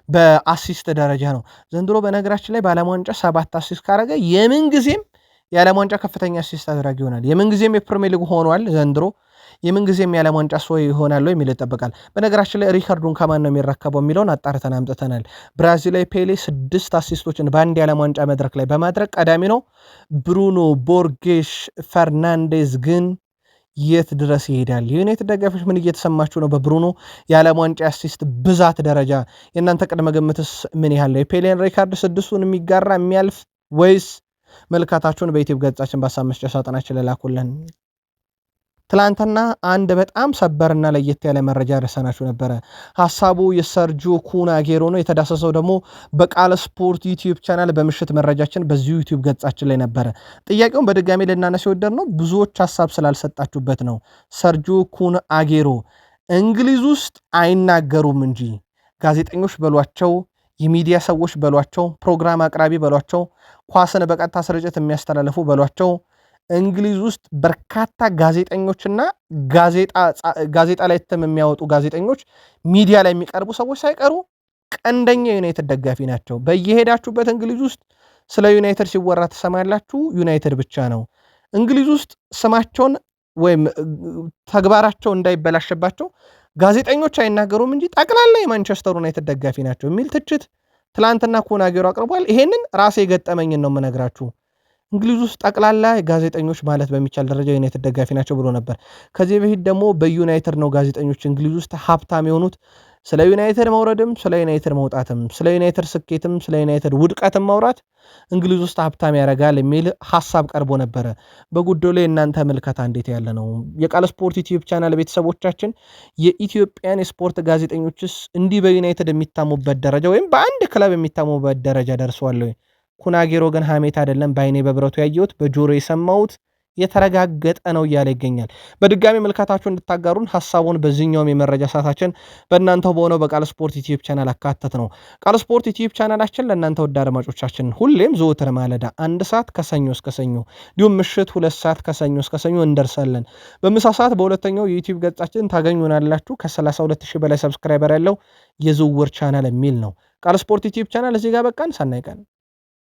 በአሲስት ደረጃ ነው። ዘንድሮ በነገራችን ላይ በዓለም ዋንጫ 7 አሲስት ካረገ የምንጊዜም የዓለም ዋንጫ ከፍተኛ አሲስት አድራጊ ይሆናል። የምንጊዜም የፕሪሚየር ሊግ ሆኗል ዘንድሮ የምንጊዜም የዓለም ዋንጫ ሰው ይሆናል የሚል ይጠበቃል። በነገራችን ላይ ሪካርዱን ከማን ነው የሚረከበው የሚለውን አጣርተን አምጥተናል። ብራዚላዊ ፔሌ 6 አሲስቶችን በአንድ የዓለም ዋንጫ መድረክ ላይ በማድረግ ቀዳሚ ነው። ብሩኖ ቦርጌሽ ፈርናንዴዝ ግን የት ድረስ ይሄዳል? የዩናይትድ ደጋፊዎች ምን እየተሰማችሁ ነው? በብሩኖ የዓለም ዋንጫ አሲስት ብዛት ደረጃ የእናንተ ቅድመ ግምትስ ምን ያህል ነው? የፔሌን ሪካርድ 6ቱን የሚጋራ የሚያልፍ ወይስ? መልካታችሁን በዩቲዩብ ገጻችን በሀሳብ መስጫ ሳጥናችን ልላኩልን። ትላንትና አንድ በጣም ሰበርና ለየት ያለ መረጃ ደርሰናችሁ ነበረ። ሀሳቡ የሰርጂዮ ኩን አጌሮ ነው። የተዳሰሰው ደግሞ በቃል ስፖርት ዩቲዩብ ቻናል በምሽት መረጃችን በዚሁ ዩቲዩብ ገጻችን ላይ ነበረ። ጥያቄውን በድጋሚ ልናነሳ የወደድ ነው ብዙዎች ሀሳብ ስላልሰጣችሁበት ነው። ሰርጂዮ ኩን አጌሮ እንግሊዝ ውስጥ አይናገሩም እንጂ ጋዜጠኞች በሏቸው፣ የሚዲያ ሰዎች በሏቸው፣ ፕሮግራም አቅራቢ በሏቸው፣ ኳስን በቀጥታ ስርጭት የሚያስተላልፉ በሏቸው እንግሊዝ ውስጥ በርካታ ጋዜጠኞችና ጋዜጣ ላይ እትም የሚያወጡ ጋዜጠኞች ሚዲያ ላይ የሚቀርቡ ሰዎች ሳይቀሩ ቀንደኛ ዩናይትድ ደጋፊ ናቸው። በየሄዳችሁበት እንግሊዝ ውስጥ ስለ ዩናይትድ ሲወራ ትሰማላችሁ። ዩናይትድ ብቻ ነው እንግሊዝ ውስጥ ስማቸውን ወይም ተግባራቸው እንዳይበላሽባቸው ጋዜጠኞች አይናገሩም እንጂ ጠቅላላ የማንቸስተር ዩናይትድ ደጋፊ ናቸው የሚል ትችት ትላንትና ኩን አጌሮ አቅርቧል። ይሄንን ራሴ የገጠመኝን ነው የምነግራችሁ። እንግሊዝ ውስጥ ጠቅላላ ጋዜጠኞች ማለት በሚቻል ደረጃ ዩናይትድ ደጋፊ ናቸው ብሎ ነበር። ከዚህ በፊት ደግሞ በዩናይትድ ነው ጋዜጠኞች እንግሊዝ ውስጥ ሀብታም የሆኑት። ስለ ዩናይትድ መውረድም ስለ ዩናይትድ መውጣትም ስለ ዩናይትድ ስኬትም ስለ ዩናይትድ ውድቀትም ማውራት እንግሊዝ ውስጥ ሀብታም ያደርጋል የሚል ሀሳብ ቀርቦ ነበረ። በጉዳዩ ላይ እናንተ ምልከታ እንዴት ያለ ነው? የቃል ስፖርት ዩቲዩብ ቻናል ቤተሰቦቻችን የኢትዮጵያን የስፖርት ጋዜጠኞችስ እንዲህ በዩናይትድ የሚታሙበት ደረጃ ወይም በአንድ ክለብ የሚታሙበት ደረጃ ደርሰዋል ወይ? ኩን አጌሮ ግን ሐሜት አይደለም፣ በአይኔ በብረቱ ያየሁት በጆሮ የሰማሁት የተረጋገጠ ነው እያለ ይገኛል። በድጋሚ መልካታችሁ እንድታጋሩን ሀሳቡን በዚህኛውም የመረጃ ሰዓታችን በእናንተው በሆነው በቃል ስፖርት ዩቲዩብ ቻናል አካተት ነው። ቃል ስፖርት ዩቲዩብ ቻናላችን ለእናንተ ወደ አድማጮቻችን ሁሌም ዘወትር ማለዳ 1 ሰዓት ከሰኞ እስከ ሰኞ እንዲሁም ምሽት 2 ሰዓት ከሰኞ እስከ ሰኞ እንደርሳለን። በምሳ ሰዓት በሁለተኛው የዩቲዩብ ገጻችን ታገኙናላችሁ። ከ32,000 በላይ ሰብስክራይበር ያለው የዝውውር ቻናል የሚል ነው። ቃል ስፖርት ዩቲዩብ ቻናል እዚህ ጋር በቃን። ሰናይ ቀን